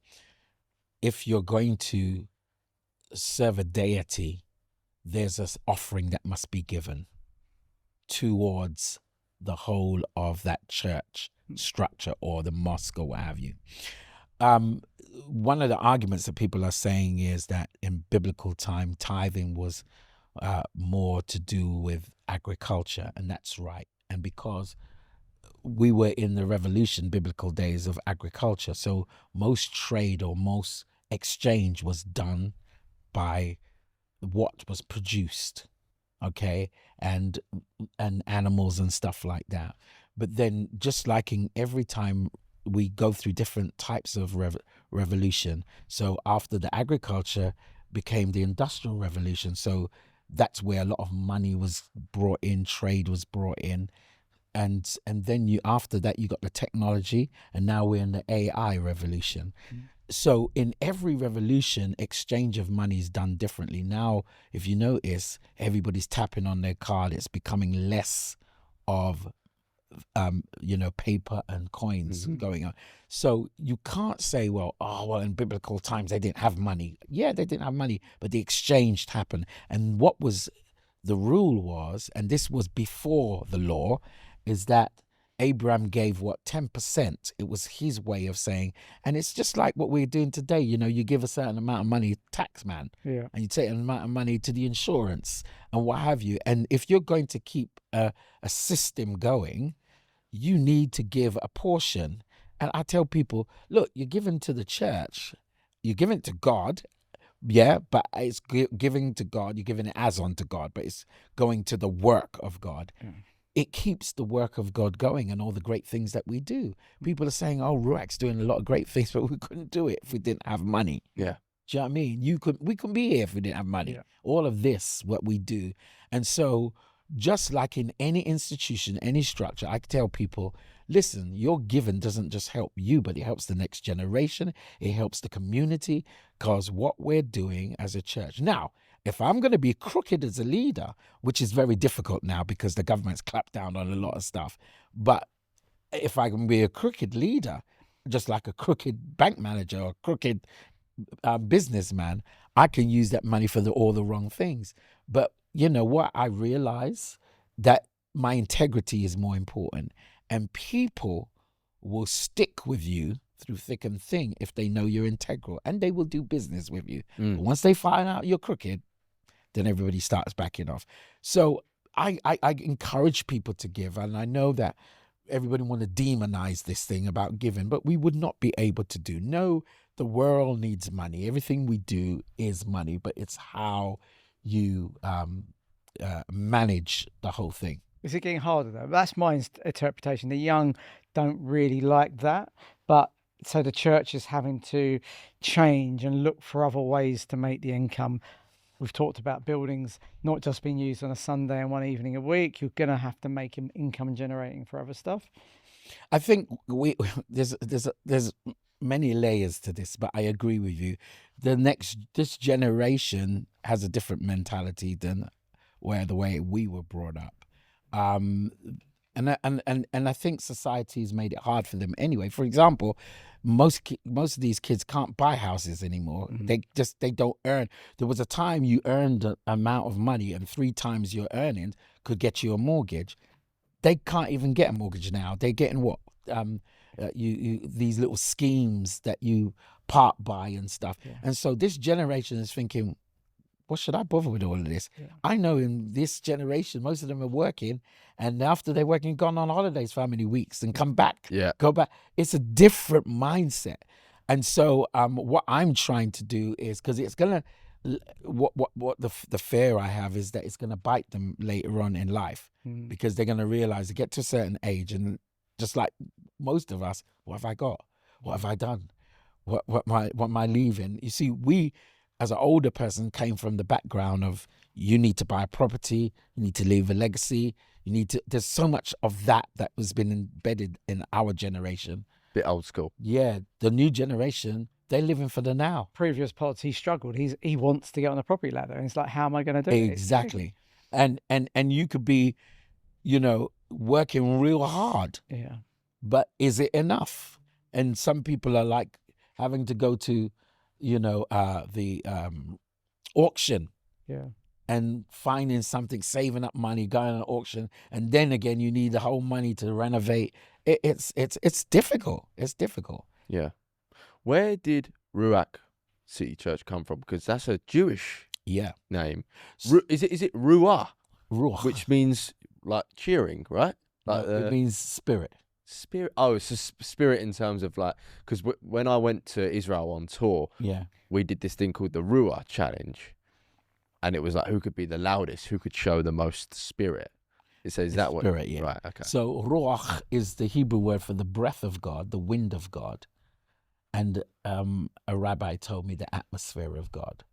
if you're going to serve a deity, there's an offering that must be given towards the whole of that church structure or the mosque or what have you. One of the arguments that people are saying is that in biblical time, tithing was more to do with agriculture, and that's right. And because we were in the revolution, biblical days of agriculture, so most trade or most exchange was done by what was produced, okay, and animals and stuff like that. But then, just like in every time we go through different types of revolution, so after the agriculture became the industrial revolution, so that's where a lot of money was brought in, trade was brought in, and then after that you got the technology, and now we're in the AI revolution. So in every revolution, exchange of money is done differently. Now, if you notice, everybody's tapping on their card. It's becoming less of, paper and coins going on. So you can't say, in biblical times, they didn't have money. Yeah, they didn't have money, but the exchange happened. And what was the rule was, and this was before the law, is that Abraham gave 10%. It was his way of saying, and it's just like what we're doing today. You give a certain amount of money, tax man, and you take an amount of money to the insurance and what have you. And if you're going to keep a system going, you need to give a portion. And I tell people, look, you're giving to the church, you're giving to God. Yeah, but it's giving to God. You're giving it as unto God, but it's going to the work of God. It keeps the work of God going and all the great things that we do. People are saying, Ruach's doing a lot of great things, but we couldn't do it if we didn't have money. Yeah. Do you know what I mean? We couldn't be here if we didn't have money. Yeah. All of this, what we do. And so just like in any institution, any structure, I tell people, listen, your giving doesn't just help you, but it helps the next generation. It helps the community, because what we're doing as a church. Now, if I'm going to be crooked as a leader, which is very difficult now because the government's clapped down on a lot of stuff, but if I can be a crooked leader, just like a crooked bank manager or a crooked businessman, I can use that money for all the wrong things. But you know what? I realize that my integrity is more important, and people will stick with you through thick and thin if they know you're integral, and they will do business with you. But once they find out you're crooked, then everybody starts backing off. So I encourage people to give, and I know that everybody want to demonize this thing about giving, but we would not be able to do. No, the world needs money. Everything we do is money, but it's how you manage the whole thing. Is it getting harder though? That's my interpretation. The young don't really like that, but so the church is having to change and look for other ways to make the income. We've talked about buildings not just being used on a Sunday and one evening a week. You're going to have to make income generating for other stuff. I think there's many layers to this, but I agree with you. This generation has a different mentality than the way we were brought up. And I think society's made it hard for them anyway. For example, most of these kids can't buy houses anymore. They don't earn. There was a time you earned an amount of money, and 3 times your earnings could get you a mortgage. They can't even get a mortgage now. They're getting what? These little schemes that you part buy and stuff. Yeah. And so this generation is thinking, what should I bother with all of this? Yeah. I know in this generation, most of them are working, and after they're working, gone on holidays for how many weeks and come back, go back. It's a different mindset. And so what I'm trying to do is, because it's going to, what the fear I have is that it's going to bite them later on in life, because they're going to realize they get to a certain age, and just like most of us, what have I got? What have I done? What am I leaving? You see, we, as an older person, came from the background of you need to buy a property, you need to leave a legacy, there's so much of that was been embedded in our generation. Bit old school. Yeah, the new generation, they're living for the now. Previous pods, he struggled. He wants to get on the property ladder, and it's like, how am I going to do it? Exactly. And you could be, working real hard. Yeah. But is it enough? And some people are like having to go to, the auction. Yeah. And finding something, saving up money, going on an auction, and then again you need the whole money to renovate. It's difficult. It's difficult. Yeah. Where did Ruach City Church come from? Because that's a Jewish name. Is it Ruach? Ruach, which means like cheering, right? Like it means spirit. Spirit. Oh, it's a spirit in terms of like, because when I went to Israel on tour, we did this thing called the Ruach Challenge, and it was like who could be the loudest, who could show the most spirit. It says that one, spirit, yeah. Right. Okay. So Ruach is the Hebrew word for the breath of God, the wind of God, and a rabbi told me the atmosphere of God,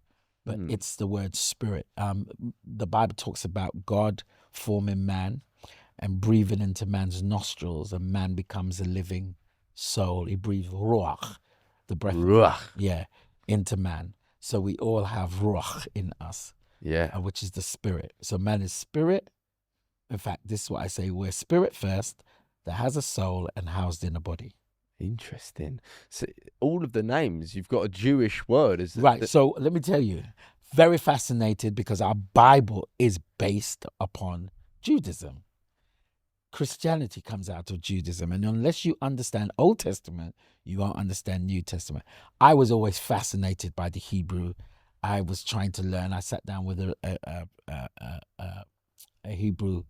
but it's the word spirit. The Bible talks about God forming man and breathing into man's nostrils, and man becomes a living soul. He breathes Ruach, the breath Ruach. Into man. So we all have Ruach in us, which is the spirit. So man is spirit. In fact, this is what I say, we're spirit first that has a soul and housed in a body. Interesting. So all of the names, you've got a Jewish word. Right, so let me tell you, very fascinated because our Bible is based upon Judaism. Christianity comes out of Judaism, and unless you understand Old Testament, you won't understand New Testament. I was always fascinated by the Hebrew. I was trying to learn. I sat down with a Hebrew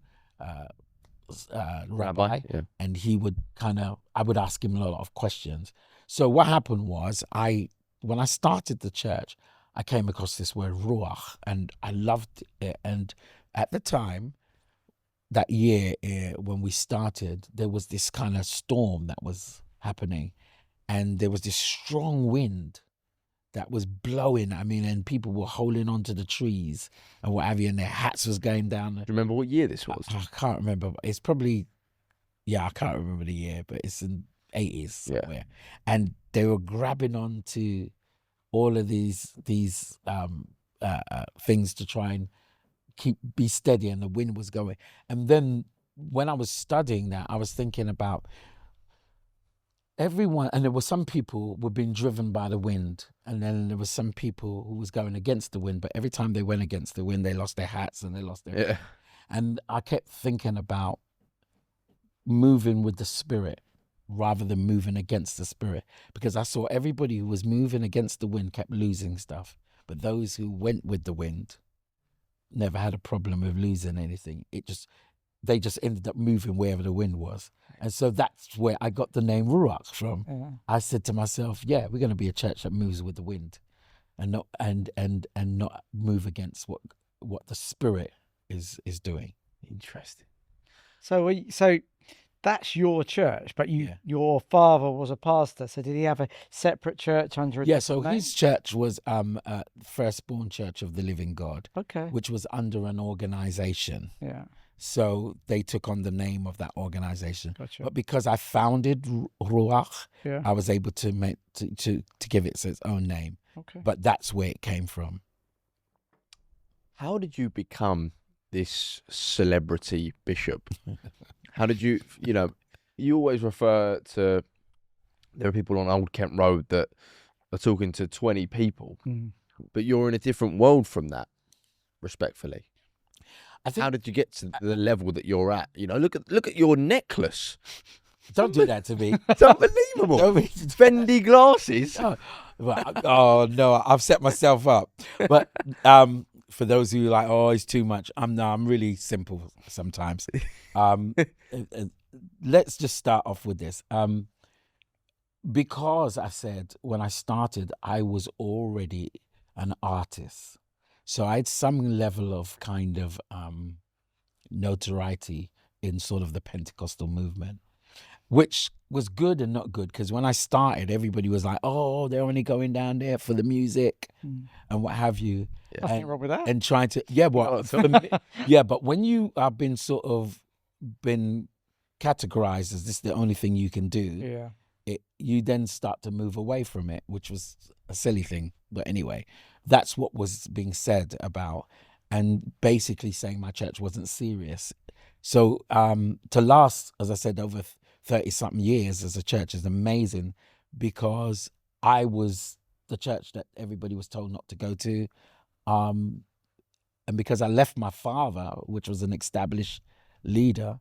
rabbi, and he would I would ask him a lot of questions. So what happened was, when I started the church, I came across this word Ruach, and I loved it. And at the time, that year when we started, there was this kind of storm that was happening, and there was this strong wind that was blowing. I mean, and people were holding onto the trees and what have you, and their hats was going down. Do you remember what year this was? I can't remember. It's probably, I can't remember the year, but it's in 80s somewhere. And they were grabbing onto all of these things to try and be steady, and the wind was going. And then when I was studying that, I was thinking about everyone, and there were some people were being driven by the wind, and then there was some people who was going against the wind, but every time they went against the wind, they lost their hats and they lost their And I kept thinking about moving with the spirit rather than moving against the spirit, because I saw everybody who was moving against the wind kept losing stuff, but those who went with the wind never had a problem with losing anything. They just ended up moving wherever the wind was. And so that's where I got the name Ruach from. I said to myself, we're going to be a church that moves with the wind, and not move against what the spirit is doing. Interesting. So that's your church, but your father was a pastor. So did he have a separate church under a different name? His church was Firstborn Church of the Living God. Okay. Which was under an organization. Yeah. So they took on the name of that organization. Gotcha. But because I founded Ruach, Yeah. I was able to make to give it its own name. Okay. But that's where it came from. How did you become this celebrity bishop? How did you, you always refer to, there are people on Old Kent Road that are talking to 20 people, but you're in a different world from that, respectfully. I think, How did you get to the level that you're at? Look at your necklace. don't do that to me. It's unbelievable. Don't be- Fendi glasses. Oh no, I've set myself up. But for those who are like, oh, it's too much. I'm really simple sometimes. Let's just start off with this. Because I said when I started, I was already an artist. So I had some level of kind of notoriety in sort of the Pentecostal movement, which was good and not good, because when I started, everybody was like, oh, they're only going down there for the music and what have you. Nothing wrong with that. And trying to, but when you have been been categorized as this is the only thing you can do, you then start to move away from it, which was a silly thing. But anyway, that's what was being said about, and basically saying my church wasn't serious. So to last, as I said, over 30-something years as a church is amazing, because I was the church that everybody was told not to go to. And because I left my father, which was an established leader,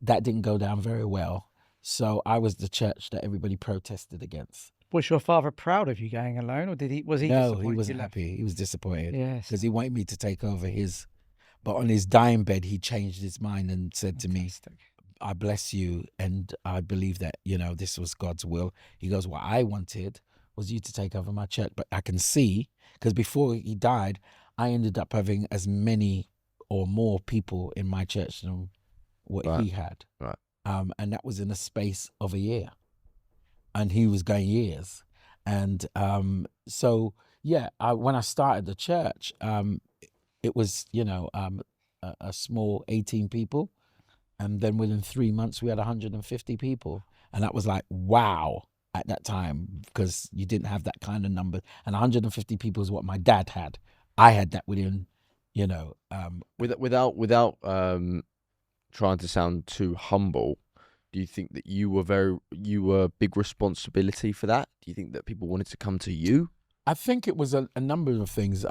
that didn't go down very well. So I was the church that everybody protested against. Was your father proud of you going alone, or was he? No, disappointed he wasn't you left? happy. He was disappointed. Yes. Because he wanted me to take over his. But on his dying bed, he changed his mind and said to me, I bless you, and I believe that, this was God's will. He goes, what I wanted was you to take over my church. But I can see, because before he died, I ended up having as many or more people in my church than what he had. Right. And that was in a space of a year. And he was going years. And so, when I started the church, it was, a small 18 people. And then within 3 months, we had 150 people. And that was like, wow, at that time, because you didn't have that kind of number. And 150 people is what my dad had. I had that within, without trying to sound too humble, do you think that you were big responsibility for that? Do you think that people wanted to come to you? I think it was a number of things.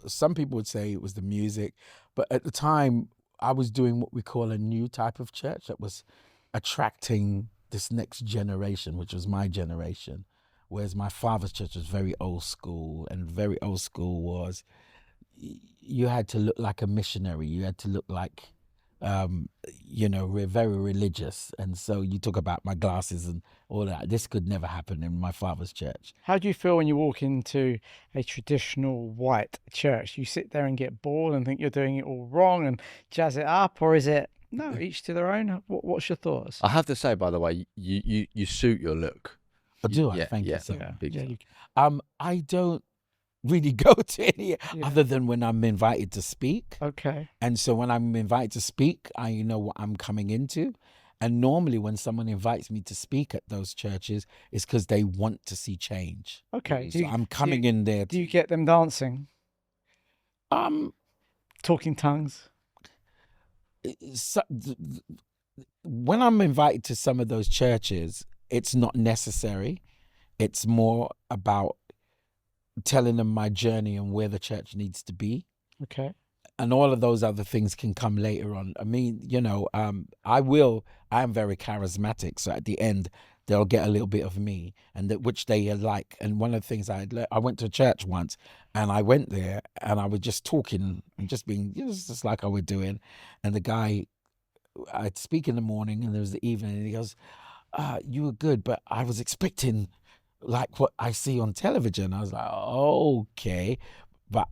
Some people would say it was the music, but at the time I was doing what we call a new type of church that was attracting this next generation, which was my generation. Whereas my father's church was very old school, and very old school was you had to look like a missionary. You had to look like, very religious. And so you talk about my glasses and all that. This could never happen in my father's church. How do you feel when you walk into a traditional white church? You sit there and get bored and think you're doing it all wrong and jazz it up, or is it, no, each to their own? What's your thoughts? I have to say, by the way, you suit your look. Do I? Yeah, Thank you. So. big time. I don't really go to any other than when I'm invited to speak. Okay. And so when I'm invited to speak, I know what I'm coming into. And normally when someone invites me to speak at those churches, it's because they want to see change. Okay. So I'm coming in there. Do you get them dancing? Talking tongues? When I'm invited to some of those churches, it's not necessary. It's more about telling them my journey and where the church needs to be. Okay. And all of those other things can come later on. I mean, I am very charismatic. So at the end, they'll get a little bit of me, and which they like. And one of the things I went to church once, and I went there and I was just talking and just being, just like I was doing. And the guy, I'd speak in the morning and there was the evening, and he goes, you were good, but I was expecting like what I see on television. I was like, okay. But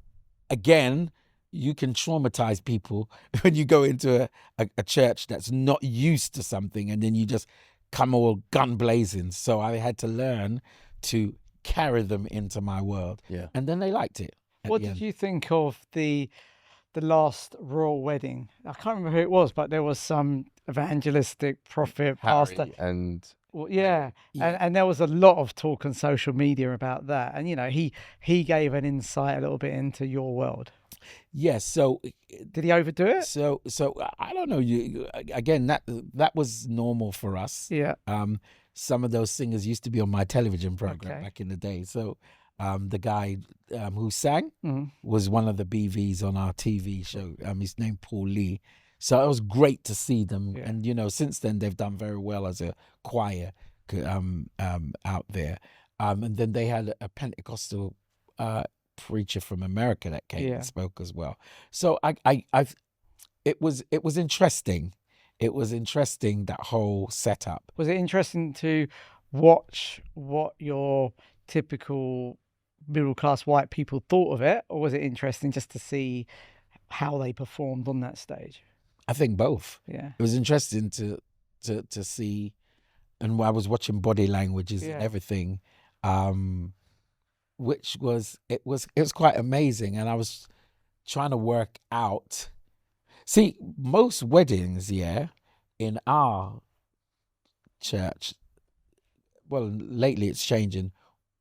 again, you can traumatize people when you go into a church that's not used to something, and then you just come all gun blazing. So I had to learn to carry them into my world. Yeah. And then they liked it. What did you think of the the last royal wedding. I can't remember who it was, but there was some evangelistic prophet, pastor. Harry and Well, yeah, Yeah. and there was a lot of talk on social media about that. And he gave an insight a little bit into your world. Yes. So Did he overdo it? So I don't know. Again, that was normal for us. Yeah. Some of those singers used to be on my television program Okay. back in the day. So the guy who sang Mhm. was one of the BVs on our TV show. His name Paul Lee. So it was great to see them. Yeah. And since then they've done very well as a choir out there. And then they had a Pentecostal preacher from America that came Yeah. and spoke as well. So it was interesting. It was interesting, that whole setup. Was it interesting to watch what your typical middle class white people thought of it, or was it interesting just to see how they performed on that stage? I think both. Yeah. It was interesting to see, and I was watching body languages Yeah. and everything, which was quite amazing. And I was trying to work out. See, most weddings, in our church, well, lately it's changing,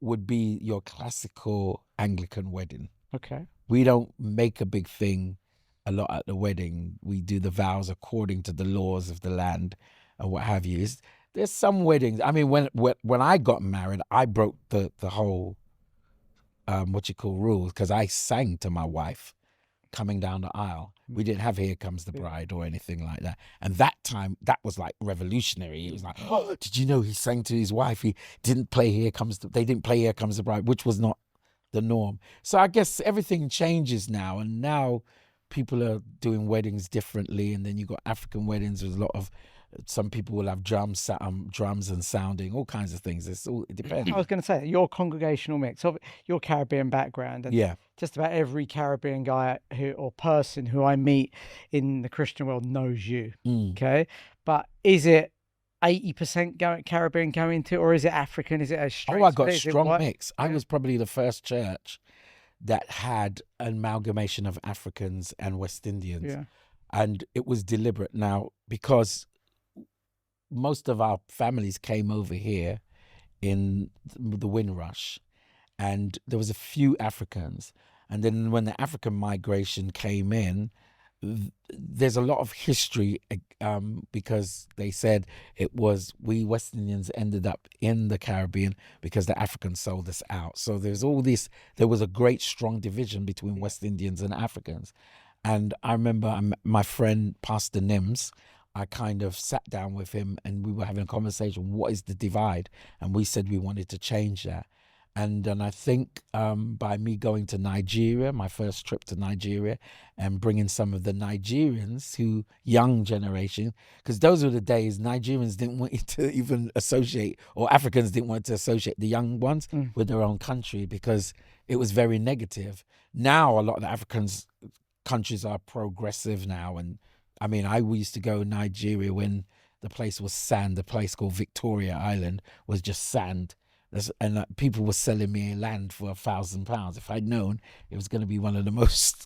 would be your classical Anglican wedding. Okay. We don't make a big thing a lot at the wedding. We do the vows according to the laws of the land and what have you. There's some weddings. I mean, when I got married, I broke the whole rules, because I sang to my wife coming down the aisle. We didn't have "Here Comes the Bride" or anything like that. And that time, that was like revolutionary. It was like, oh, did you know he sang to his wife? He didn't play they didn't play "Here Comes the Bride," which was not the norm. So I guess everything changes now, and now people are doing weddings differently. And then you got African weddings with a lot of, some people will have drums and sounding, all kinds of things. It depends. I was going to say your congregational mix of your Caribbean background, and Yeah. just about every Caribbean guy or person who I meet in the Christian world knows you. Mm. Okay, but is it 80% Caribbean going to, or is it African? Is it a straight? Oh, I got split? Is it strong what? mix. I Yeah. was probably the first church that had an amalgamation of Africans and West Indians. Yeah. And it was deliberate now, because most of our families came over here in the Windrush, and there was a few Africans. And then when the African migration came in, there's a lot of history, because they said it was we West Indians ended up in the Caribbean because the Africans sold us out. So there's all this, there was a great strong division between West Indians and Africans. And I remember my friend Pastor Nims, I kind of sat down with him and we were having a conversation, what is the divide? And we said we wanted to change that. And I think by me going to Nigeria, my first trip to Nigeria, and bringing some of the Nigerians, young generation, because those were the days Nigerians didn't want you to even associate, or Africans didn't want to associate the young ones with their own country, because it was very negative. Now a lot of the countries are progressive now. And I mean, I used to go to Nigeria when the place was sand. The place called Victoria Island was just sand. And people were selling me land for £1,000. If I'd known it was going to be one of the most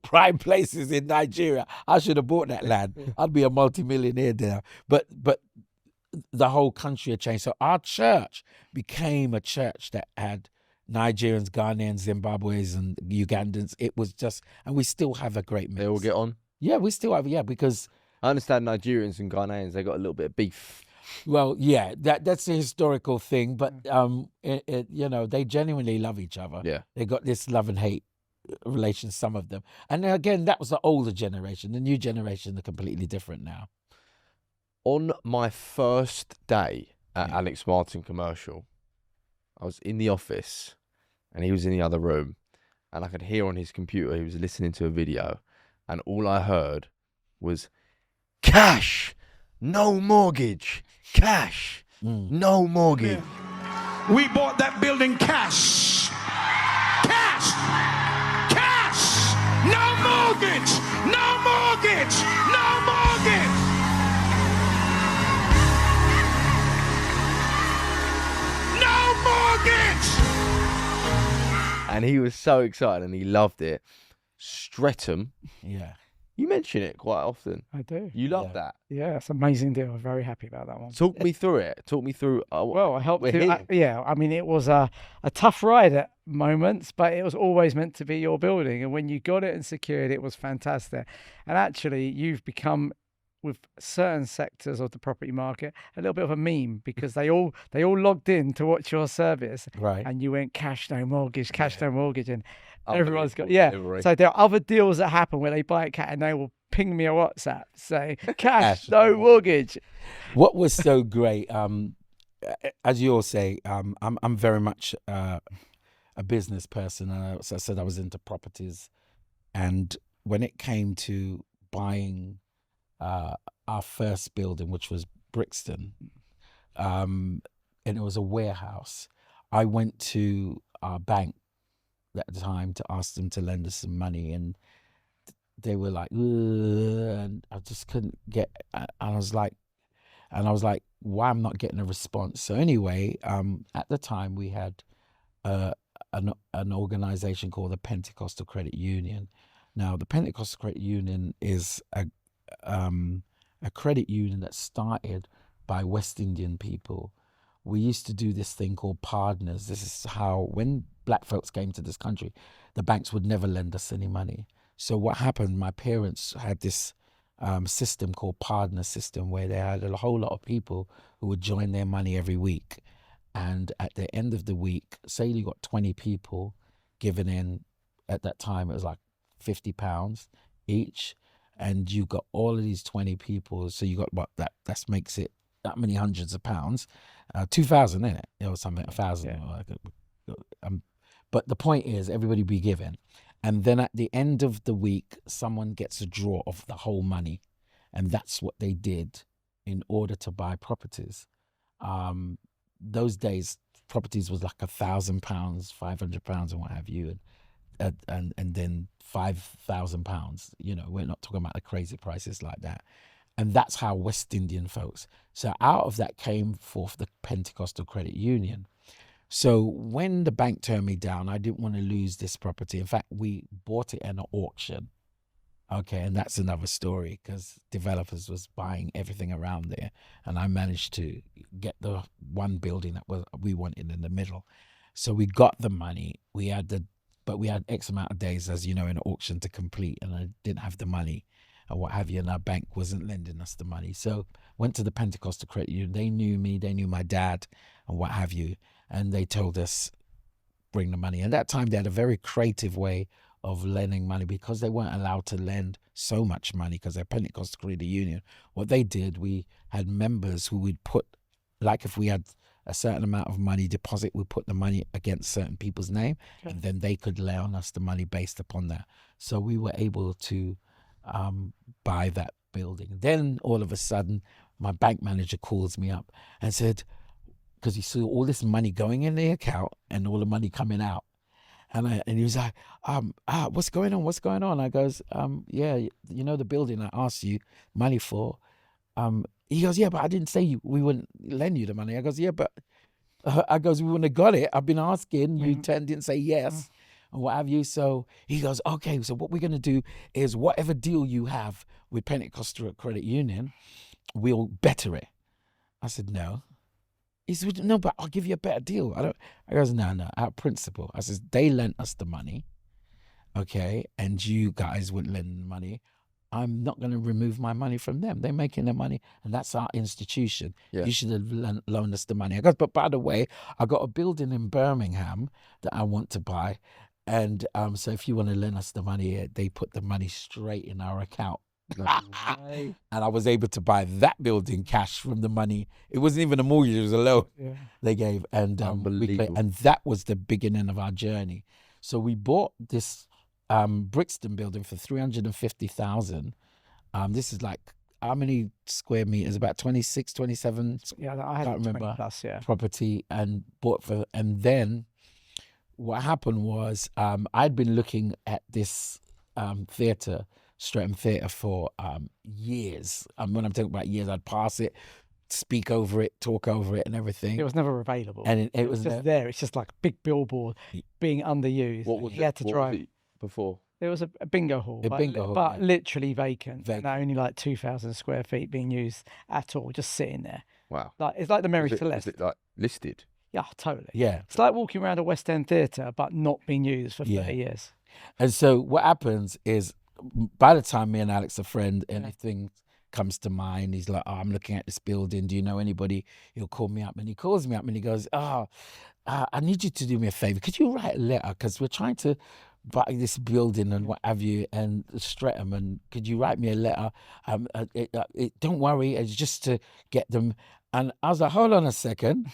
prime places in Nigeria, I should have bought that land. I'd be a multimillionaire there. But the whole country had changed. So our church became a church that had Nigerians, Ghanaians, Zimbabweans, and Ugandans. It was just, and we still have a great mix. they all get on. Yeah, we still have, because I understand Nigerians and Ghanaians, they got a little bit of beef. well, yeah, that's a historical thing, but they genuinely love each other. Yeah. They got this love and hate relation, some of them. And again, that was the older generation. The new generation are completely different now. On my first day at Alex Martin commercial, I was in the office and he was in the other room, and I could hear on his computer he was listening to a video, and all I heard was cash, no mortgage, cash, no mortgage. We bought that building cash. Cash! Cash! No mortgage! No mortgage! No mortgage! No mortgage! And he was so excited and he loved it. Streatham. Yeah. You mention it quite often. I do. You love Yeah. that. Yeah, it's an amazing deal. I'm very happy about that one. Talk me through it. Talk me through. Well, I helped we're you. here. Yeah, I mean, it was a tough ride at moments, but it was always meant to be your building. And when you got it and secured it, it was fantastic. And actually, you've become, with certain sectors of the property market, a little bit of a meme because they all logged in to watch your service, Right. and you went cash no mortgage, no mortgage, and everyone's got Unbelievable delivery. So there are other deals that happen where they buy a cat and they will ping me a WhatsApp say cash no mortgage. What was so great, as you all say, I'm very much a business person. As I said, I was into properties, and when it came to buying our first building, which was Brixton, and it was a warehouse, I went to our bank at the time to ask them to lend us some money, and they were like, "Ugh," and I just couldn't get. And I was like, why I'm not getting a response? So anyway, at the time we had an organization called the Pentecostal Credit Union. Now, the Pentecostal Credit Union is a credit union that started by West Indian people. We used to do this thing called partners. This is how, when black folks came to this country, the banks would never lend us any money. So what happened, my parents had this system called partner system, where they had a whole lot of people who would join their money every week. And at the end of the week, say you got 20 people giving in, at that time it was like £50 each, and you got all of these 20 people, so you got what that makes it that many hundreds of pounds, 2,000 in it, or something, 1,000. Yeah. But the point is, everybody be given, and then at the end of the week, someone gets a draw of the whole money, and that's what they did in order to buy properties. Those days, properties was like £1,000, £500, and what have you, and then £5,000. You know, we're not talking about the crazy prices like that. And that's how West Indian folks. So out of that came forth the Pentecostal Credit Union. So when the bank turned me down, I didn't want to lose this property. In fact, we bought it in an auction. Okay, and that's another story, because developers was buying everything around there, and I managed to get the one building that we wanted in the middle. So we got the money. But we had X amount of days, as you know, in an auction to complete, and I didn't have the money and what have you, and our bank wasn't lending us the money. So went to the Pentecostal Credit Union. They knew me, they knew my dad and what have you, and they told us, bring the money. And at that time, they had a very creative way of lending money, because they weren't allowed to lend so much money because they're Pentecostal Credit Union. What they did, we had members who would put, like if we had a certain amount of money deposit, we put the money against certain people's name, and then they could loan us the money based upon that. So we were able to buy that building. Then all of a sudden, my bank manager calls me up and said, because he saw all this money going in the account and all the money coming out. And he was like, what's going on? What's going on? I goes, yeah, you know the building I asked you money for. He goes, yeah, but I didn't say we wouldn't lend you the money. I goes, yeah, but we wouldn't have got it. I've been asking. You didn't say yes, and what have you. So he goes, okay, so what we're going to do is whatever deal you have with Pentecostal Credit Union, we'll better it. I said, no. He said, no, but I'll give you a better deal. I goes, no, out of principle. I says, they lent us the money, okay, and you guys wouldn't lend the money. I'm not going to remove my money from them. They're making their money, and that's our institution. Yeah. You should have loaned us the money. I goes, but by the way, I got a building in Birmingham that I want to buy, and so if you want to lend us the money, they put the money straight in our account. And I was able to buy that building cash from the money. It wasn't even a mortgage; it was a loan they gave, and and that was the beginning of our journey. So we bought this Brixton building for 350,000. This is like how many square meters? About 26, 27. Yeah, I had 20 plus, property, and bought for. And then what happened was I'd been looking at this theatre. Streatham Theatre for years. When I'm talking about years, I'd pass it, speak over it, talk over it, and everything. It was never available, and it was just there. It's just like a big billboard being underused. What was he had to drive before? There was a bingo hall, A bingo hall, but yeah. literally vacant, Vacant. and only like 2,000 square feet being used at all, just sitting there. Wow. Like it's like the Mary Is Celeste. it like listed? Yeah, totally. Yeah. It's like walking around a West End theatre, but not being used for 30 years. And so what happens is, by the time me and Alex are friends, anything comes to mind, he's like, oh, I'm looking at this building. Do you know anybody? He'll call me up, and he calls me up and he goes, I need you to do me a favor. Could you write a letter? Because we're trying to buy this building and what have you, and Streatham, and could you write me a letter? Don't worry, it's just to get them. And I was like, hold on a second.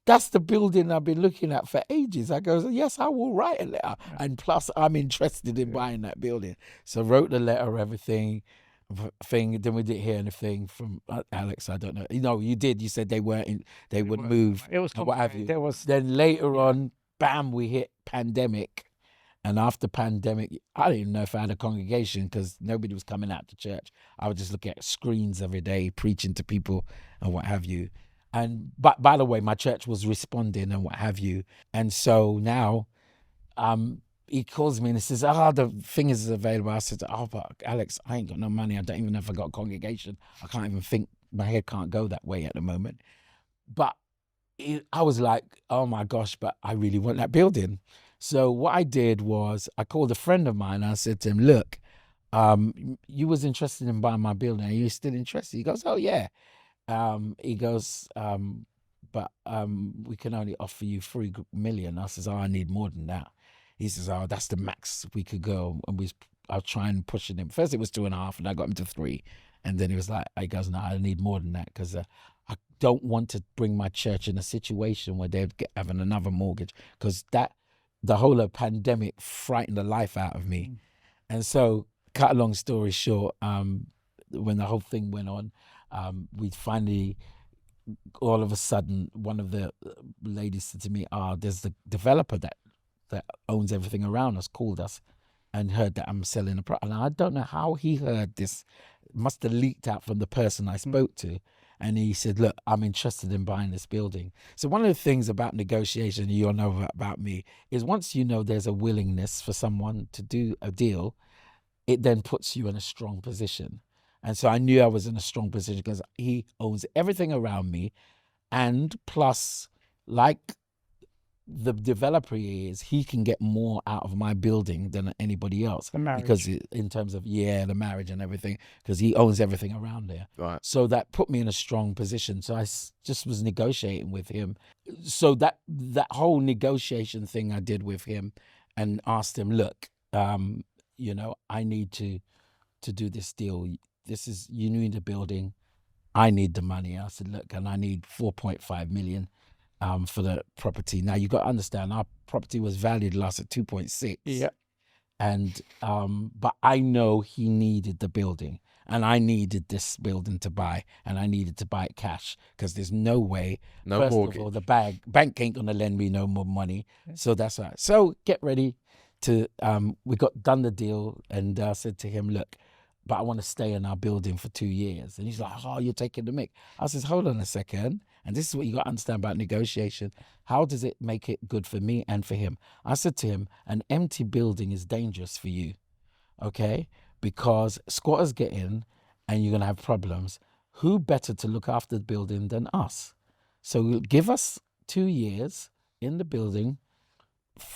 That's the building I've been looking at for ages. I go, yes, I will write a letter. And plus, I'm interested in buying that building. So wrote the letter, everything. Then we didn't hear anything from Alex. I don't know. No, you did. You said they wouldn't move. It was and what have you. there was Then later on, bam, we hit pandemic. And after pandemic, I didn't even know if I had a congregation because nobody was coming out to church. I would just look at screens every day, preaching to people and what have you. And but by the way, my church was responding and what have you. And so now, he calls me and he says, the thing is available. I said, but Alex, I ain't got no money. I don't even know if I got a congregation. I can't even think. My head can't go that way at the moment. But I was like, oh my gosh, but I really want that building. So what I did was I called a friend of mine and I said to him, look, you was interested in buying my building. Are you still interested? He goes, oh yeah. He goes, but we can only offer you 3 million. I says, I need more than that. He says, that's the max we could go. And I was trying and pushing him. First it was 2.5 and I got him to 3. And then he was like, he goes, no, I need more than that because I don't want to bring my church in a situation where they'd having another mortgage because the whole of pandemic frightened the life out of me. And so, cut a long story short, when the whole thing went on, we finally, all of a sudden, one of the ladies said to me, there's the developer that owns everything around us, called us and heard that I'm selling a product. And I don't know how he heard this. It must have leaked out from the person I spoke to. And he said, look, I'm interested in buying this building. So one of the things about negotiation you'll know about me is once you know there's a willingness for someone to do a deal, it then puts you in a strong position. And so I knew I was in a strong position because he owns everything around me. And plus, like the developer is, he can get more out of my building than anybody else. The marriage. Because in terms of, the marriage and everything, because he owns everything around there. Right. So that put me in a strong position. So I just was negotiating with him. So that whole negotiation thing I did with him and asked him, look, I need to do this deal. You need a building. I need the money. I said, look, and I need 4.5 million. For the property. Now you got to understand, our property was valued last at 2.6. Yeah. And but I know he needed the building, and I needed this building to buy, and I needed to buy it cash because there's no way. First mortgage. of all, the bank ain't gonna lend me no more money. So that's right. So get ready to. We got done the deal, and I said to him, look, but I want to stay in our building for 2 years. And he's like, you're taking the mick. I says, hold on a second. And this is what you got to understand about negotiation. How does it make it good for me and for him? I said to him, an empty building is dangerous for you, okay? Because squatters get in and you're going to have problems. Who better to look after the building than us? So give us 2 years in the building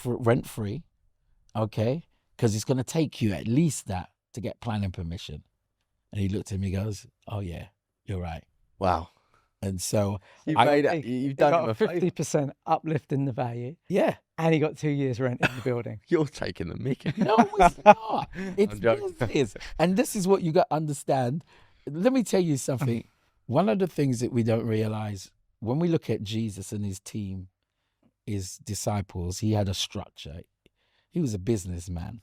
rent-free, okay? Because it's going to take you at least that to get planning permission. And he looked at me and goes, oh yeah, you're right. Wow. And so you've done him a a favour. 50% uplift in the value, yeah. and he got 2 years rent in the building. You're taking the mickey. No, it's not. It's I'm joking. business. And this is what you got to understand. Let me tell you something. One of the things that we don't realize when we look at Jesus and his team, his disciples, he had a structure. He was a businessman.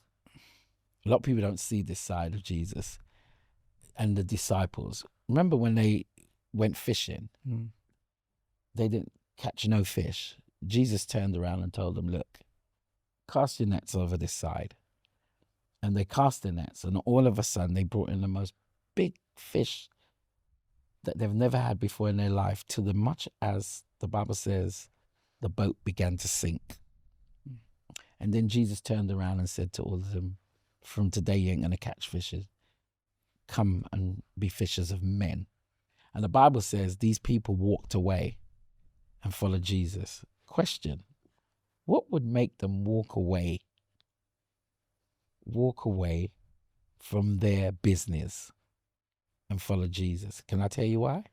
A lot of people don't see this side of Jesus and the disciples. Remember when they went fishing, they didn't catch no fish. Jesus turned around and told them, look, cast your nets over this side. And they cast their nets, and all of a sudden they brought in the most big fish that they've never had before in their life, to the much as the Bible says the boat began to sink. And then Jesus turned around and said to all of them, from today you ain't going to catch fishes. Come and be fishers of men. And the Bible says these people walked away and followed Jesus. Question, what would make them walk away from their business and follow Jesus? Can I tell you why?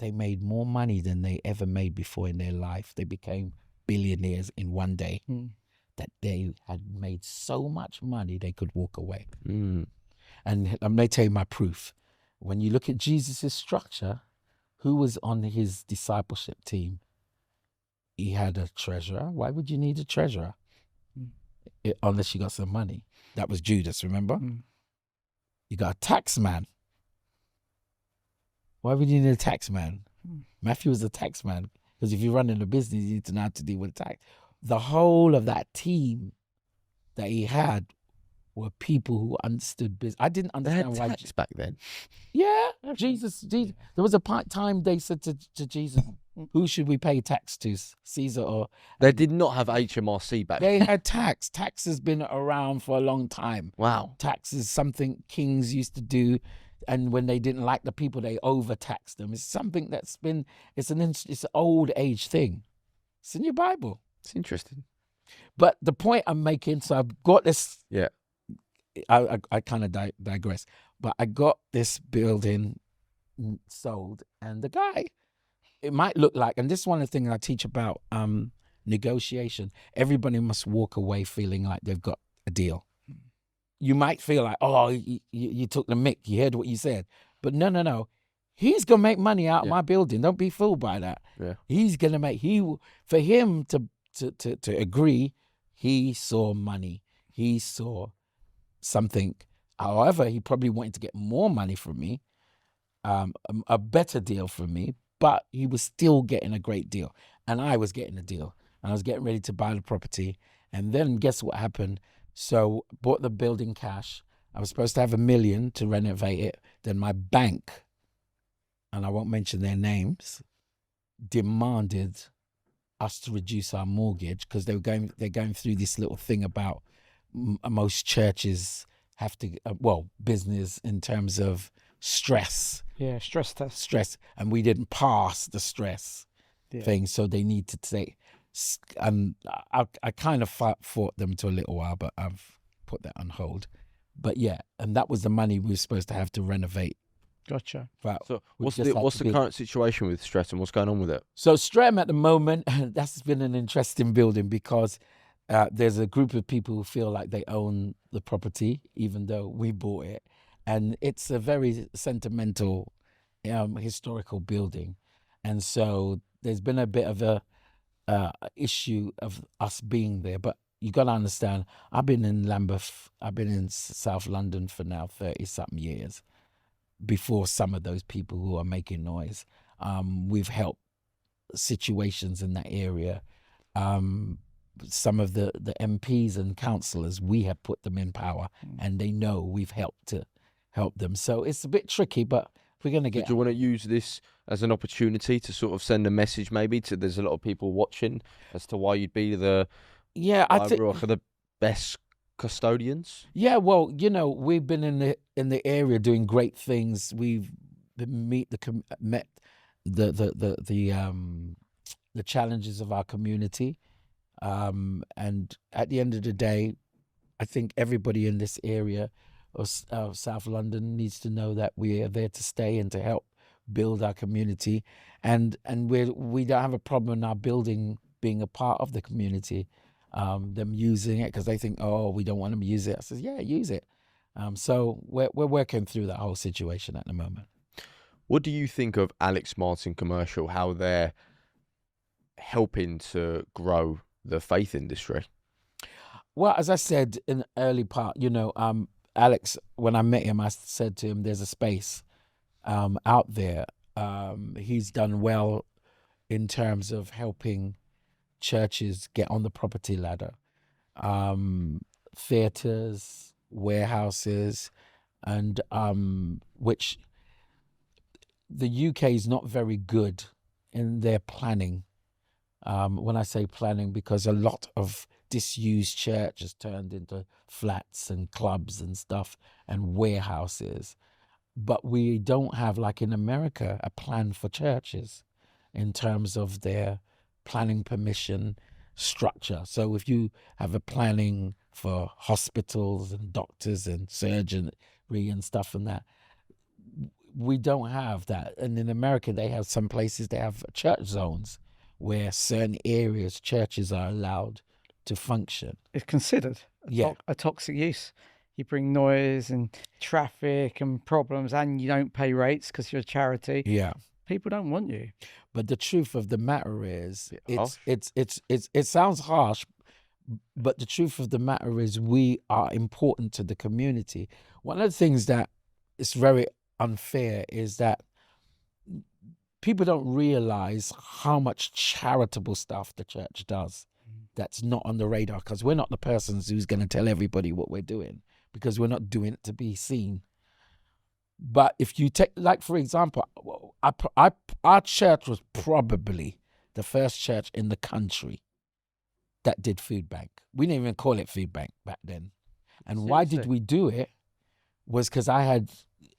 They made more money than they ever made before in their life. They became billionaires in one day. That they had made so much money they could walk away. And I'm going to tell you my proof. When you look at Jesus' structure, who was on his discipleship team? He had a treasurer. Why would you need a treasurer? Unless you got some money. That was Judas, remember? You got a tax man. Why would you need a tax man? Matthew was a tax man, because if you're running a business, you need to know how to deal with tax. The whole of that team that he had were people who understood business. I didn't understand why. Tax back then. Yeah, Jesus. There was a time they said to Jesus, "Who should we pay tax to, Caesar or?" They did not have HMRC back They then. had tax. Tax has been around for a long time. Wow. Tax is something kings used to do, and when they didn't like the people, they overtaxed them. It's something that's been. It's an old age thing. It's in your Bible. It's interesting. But the point I'm making, so I've got this. Yeah. I kind of digress, but I got this building sold, and the guy, it might look like, and this is one of the things I teach about negotiation. Everybody must walk away feeling like they've got a deal. You might feel like, oh, you took the mick, you heard what you said, but no. He's gonna make money out of my building. Don't be fooled by that. Yeah. He's gonna make. For him to agree, he saw money. He saw something. However, he probably wanted to get more money from me, a better deal from me, but he was still getting a great deal. And I was getting a deal. And I was getting ready to buy the property. And then guess what happened? So bought the building cash. I was supposed to have $1 million to renovate it. Then my bank, and I won't mention their names, demanded us to reduce our mortgage because they're going through this little thing about most churches have to business in terms of stress. Yeah, stress test. Stress, and we didn't pass the stress thing, so they need to say. And I kind of fought them to a little while, but I've put that on hold. But yeah, and that was the money we were supposed to have to renovate. Gotcha. But So what's the current situation with Streatham? What's going on with it? So Streatham at the moment, that's been an interesting building because there's a group of people who feel like they own the property, even though we bought it. And it's a very sentimental, historical building. And so there's been a bit of a issue of us being there. But you got to understand, I've been in Lambeth, I've been in South London for now 30-something years. Before some of those people who are making noise, we've helped situations in that area. Some of the MPs and councillors, we have put them in power, and they know we've helped to help them. So it's a bit tricky, but we're going to get. Do you want to use this as an opportunity to sort of send a message, maybe to there's a lot of people watching as to why you'd be the Ruach, the best custodians? Yeah, well, we've been in the area doing great things. We've met the challenges of our community, and at the end of the day, I think everybody in this area of South London needs to know that we are there to stay and to help build our community, and we don't have a problem in our building being a part of the community. Them using it because they think, oh, we don't want them to use it. I says, yeah, use it. So we're working through that whole situation at the moment. What do you think of Alex Martin Commercial, how they're helping to grow the faith industry? Well, as I said in the early part, Alex, when I met him, I said to him, there's a space out there. He's done well in terms of helping churches get on the property ladder, theatres, warehouses, and which the UK is not very good in their planning. When I say planning, because a lot of disused church has turned into flats and clubs and stuff and warehouses. But we don't have, like in America, a plan for churches in terms of their planning permission structure. So if you have a planning for hospitals and doctors and surgery and stuff and that, we don't have that. And in America, they have some places, they have church zones where certain areas, churches are allowed to function. It's considered Yeah. a toxic use. You bring noise and traffic and problems, and you don't pay rates because you're a charity. Yeah. People don't want you. But the truth of the matter is, Harsh? it sounds harsh, but the truth of the matter is we are important to the community. One of the things that is very unfair is that people don't realize how much charitable stuff the church does that's not on the radar, because we're not the persons who's going to tell everybody what we're doing, because we're not doing it to be seen. But if you take, like, for example, our church was probably the first church in the country that did food bank. We didn't even call it food bank back then. And why did Seriously? we do it? Was because I had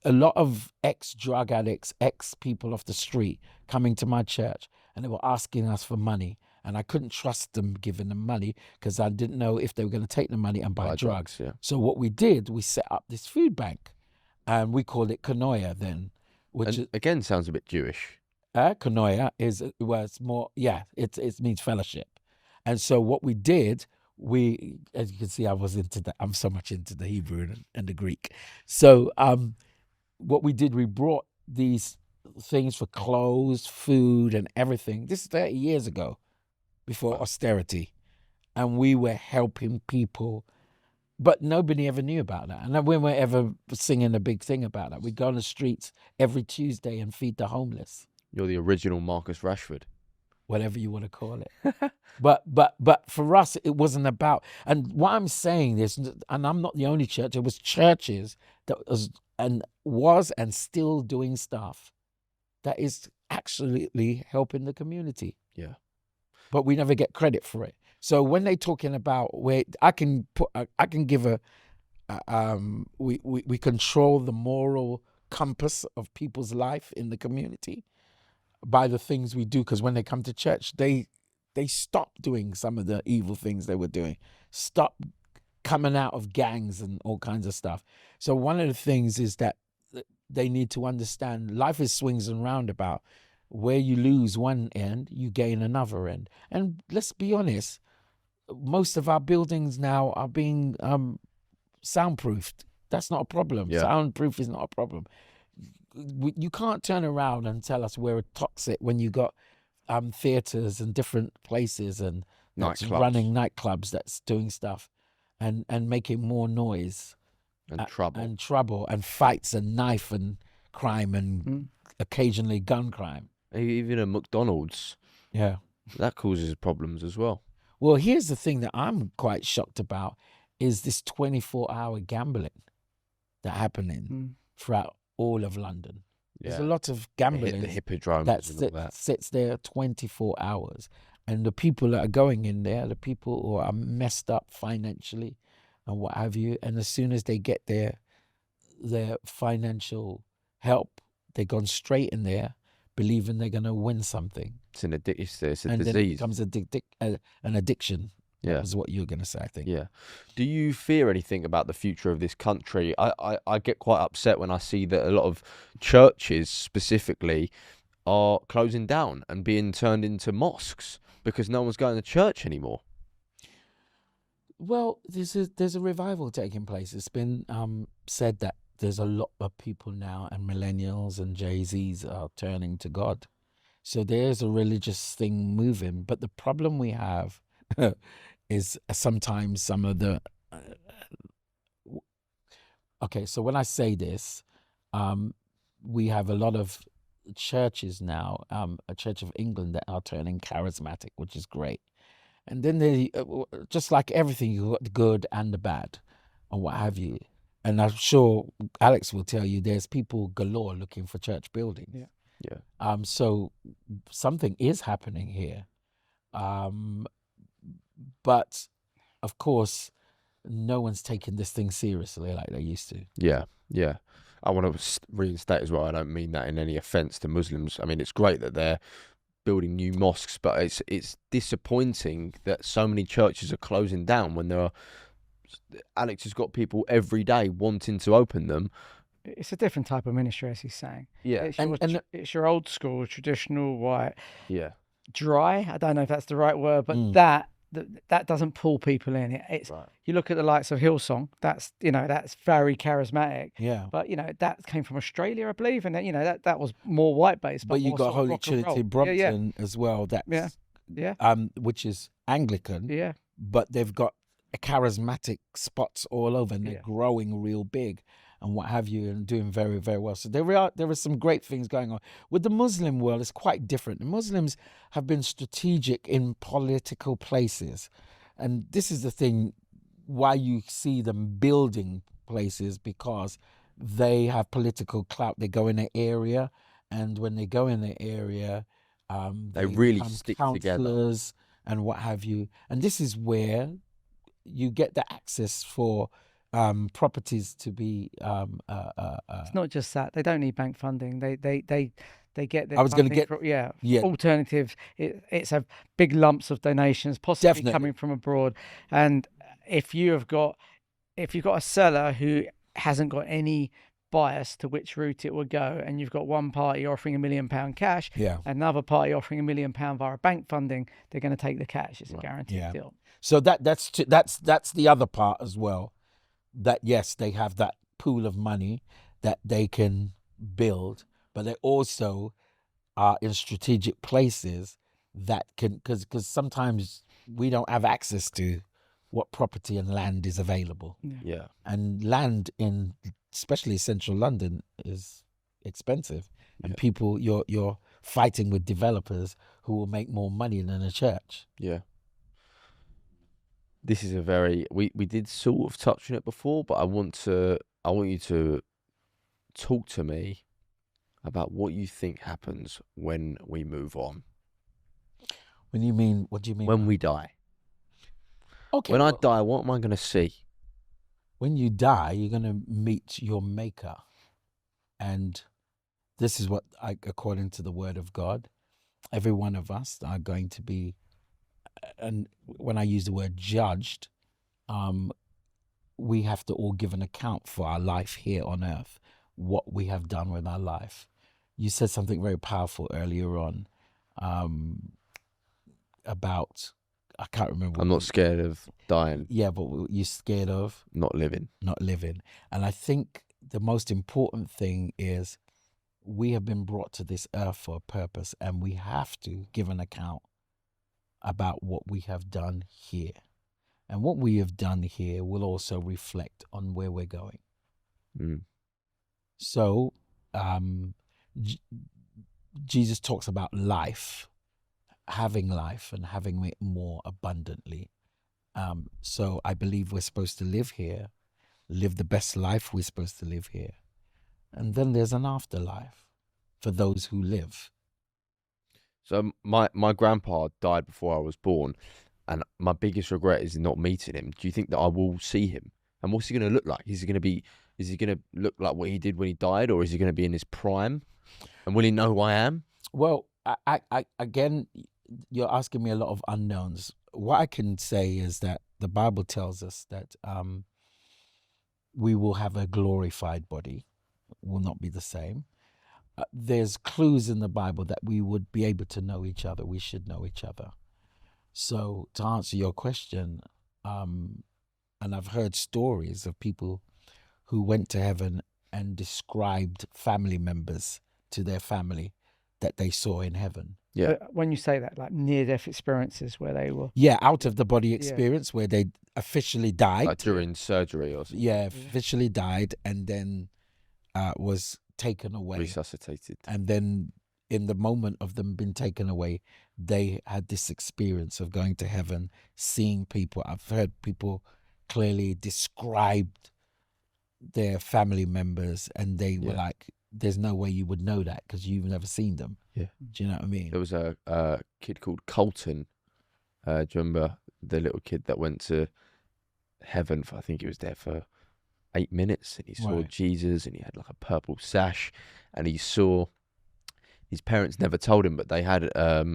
a lot of ex-drug addicts, ex-people off the street coming to my church, and they were asking us for money. And I couldn't trust them giving them money because I didn't know if they were going to take the money and buy drugs. Yeah. So what we did, we set up this food bank, and we called it Kanoya then, which And again, sounds a bit Jewish. Kanoya was more, it means fellowship. And so what we did, as you can see, I'm so much into the Hebrew and the Greek. So what we did, we brought these things for clothes, food, and everything. This is 30 years ago, before austerity. And we were helping people, but nobody ever knew about that. And we weren't ever singing a big thing about that. We'd go on the streets every Tuesday and feed the homeless, You're the original Marcus Rashford. whatever you want to call it. But for us, it wasn't about, and what I'm saying is, and I'm not the only church, there was churches that was and still doing stuff that is absolutely helping the community. Yeah. But we never get credit for it. So when they're talking about where I can give we control the moral compass of people's life in the community by the things we do, because when they come to church, they stop doing some of the evil things they were doing, stop coming out of gangs and all kinds of stuff. So one of the things is that they need to understand life is swings and roundabout. Where you lose one end, you gain another end. And let's be honest, most of our buildings now are being soundproofed. That's not a problem. Yeah. Soundproof is not a problem. You can't turn around and tell us we're toxic when you got theatres and different places and that's Nightclubs. running nightclubs that's doing stuff and making more noise And trouble. and fights and knife and crime and occasionally gun crime. Even a McDonald's, Yeah. that causes problems as well. Well, here's the thing that I'm quite shocked about is this 24-hour gambling that's happening throughout all of London. There's a lot of gambling The hippodromes that and all that. sits there 24 hours. And the people that are going in there, the people who are messed up financially and what have you, and as soon as they get their financial help, they've gone straight in there believing they're going to win something. It's a and disease. then it becomes an addiction. Yeah. Is what you're going to say, I think. Yeah. Do you fear anything about the future of this country? I get quite upset when I see that a lot of churches specifically are closing down and being turned into mosques because no one's going to church anymore. Well, there's a revival taking place. It's been said that there's a lot of people now, and millennials and Jay-Z's are turning to God. So there's a religious thing moving. But the problem we have is sometimes some of the... Okay, so when I say this, we have a lot of churches now, a Church of England that are turning charismatic, which is great. And then they, just like everything, you got the good and the bad and what have you. And I'm sure Alex will tell you there's people galore looking for church buildings. Yeah. So something is happening here. But of course, no one's taking this thing seriously like they used to. Yeah, yeah. I want to reinstate as well. I don't mean that in any offence to Muslims. I mean, it's great that they're building new mosques, but it's disappointing that so many churches are closing down when Alex has got people every day wanting to open them. It's a different type of ministry, as he's saying. Yeah, It's your old school, traditional, white, yeah, dry. I don't know if that's the right word, but that doesn't pull people in. It's right. You look at the likes of Hillsong. That's very charismatic. Yeah. But that came from Australia, I believe, and that was more white based. But you got Holy Trinity Brompton as well. That's which is Anglican. Yeah. But they've got charismatic spots all over, and they're growing real big, and what have you, and doing very, very well. So there are some great things going on. With the Muslim world, it's quite different. The Muslims have been strategic in political places. And this is the thing why you see them building places, because they have political clout. They go in an area, and when they go in the area, they really become stick councillors together and what have you. And this is where you get the access for properties to be. It's not just that. They don't need bank funding. They get their I was going to funding get alternatives. It's a big lumps of donations, possibly Definitely. coming from abroad. And if you've got a seller who hasn't got any bias to which route it will go, and you've got one party offering £1 million cash, another party offering £1 million via bank funding, they're going to take the cash. It's a guaranteed deal. So that's the other part as well. That yes, they have that pool of money that they can build, but they also are in strategic places that can, because sometimes we don't have access to what property and land is available. Yeah. And land in especially central London is expensive, and people you're fighting with developers who will make more money than a church. Yeah. This is a very we did sort of touch on it before, but I want you to talk to me about what you think happens when we move on. What do you mean? When we die. Okay. When I die, what am I going to see? When you die, you're going to meet your maker. And this is what, according to the word of God, every one of us are going to be, and when I use the word judged, we have to all give an account for our life here on earth, what we have done with our life. You said something very powerful earlier on about, I can't remember. I'm not scared of dying. Yeah, but you're scared of? Not living. Not living. And I think the most important thing is we have been brought to this earth for a purpose, and we have to give an account about what we have done here. And what we have done here will also reflect on where we're going. So Jesus talks about life, having life and having it more abundantly. So I believe we're supposed to live here, live the best life we're supposed to live here. And then there's an afterlife for those who live. So my grandpa died before I was born, and my biggest regret is not meeting him. Do you think that I will see him? And what's he going to look like? Is he going to look like what he did when he died, or is he going to be in his prime? And will he know who I am? Well, I again, you're asking me a lot of unknowns. What I can say is that the Bible tells us that we will have a glorified body, will not be the same. There's clues in the Bible that we would be able to know each other. We should know each other. So to answer your question, and I've heard stories of people who went to heaven and described family members to their family that they saw in heaven. Yeah. When you say that, like near-death experiences where they were... Yeah, out of the body experience where they officially died. Like during surgery or something. Yeah, officially died and then was taken away. Resuscitated. And then in the moment of them being taken away, they had this experience of going to heaven, seeing people. I've heard people clearly described their family members, and they were like, there's no way you would know that because you've never seen them. Yeah. Do you know what I mean? There was a kid called Colton. Do you remember the little kid that went to heaven for, I think he was there for 8 minutes, and he saw Right. Jesus, and he had like a purple sash, and he saw his parents never told him, but they had a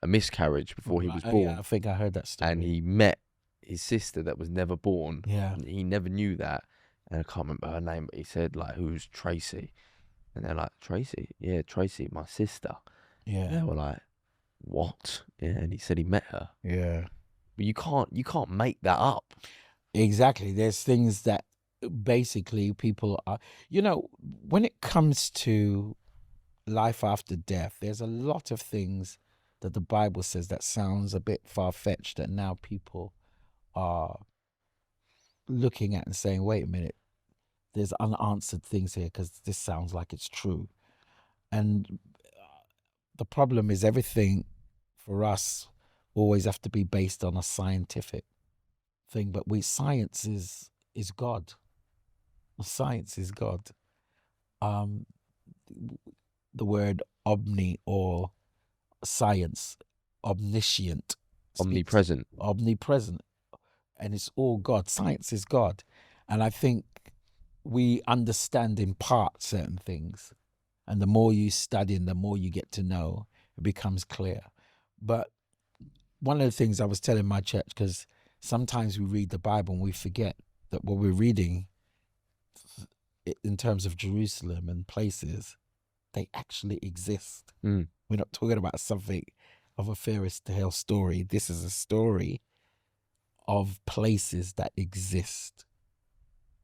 miscarriage before he was Right. Oh, born, yeah, I think I heard that story. and he met his sister that was never born. Yeah. And he never knew that, and I can't remember her name, but he said like, "Who's Tracy?" And they're like, "Tracy, yeah, Tracy, my sister." And they Yeah. were like, "What?" Yeah, and he said he met her. Yeah. But you can't make that up. Exactly. There's things that basically people are, when it comes to life after death, there's a lot of things that the Bible says that sounds a bit far-fetched, that now people are looking at and saying, wait a minute, there's unanswered things here because this sounds like it's true. And the problem is everything for us always have to be based on a scientific thing, but science is God. Science is God. The word omni or science, omniscient, omnipresent, and it's all God. Science is God, and I think we understand in part certain things, and the more you study and the more you get to know, it becomes clear. But one of the things I was telling my church, because sometimes we read the Bible and we forget that what we're reading in terms of Jerusalem and places, they actually exist. We're not talking about something of a fairy tale story. This is a story of places that exist,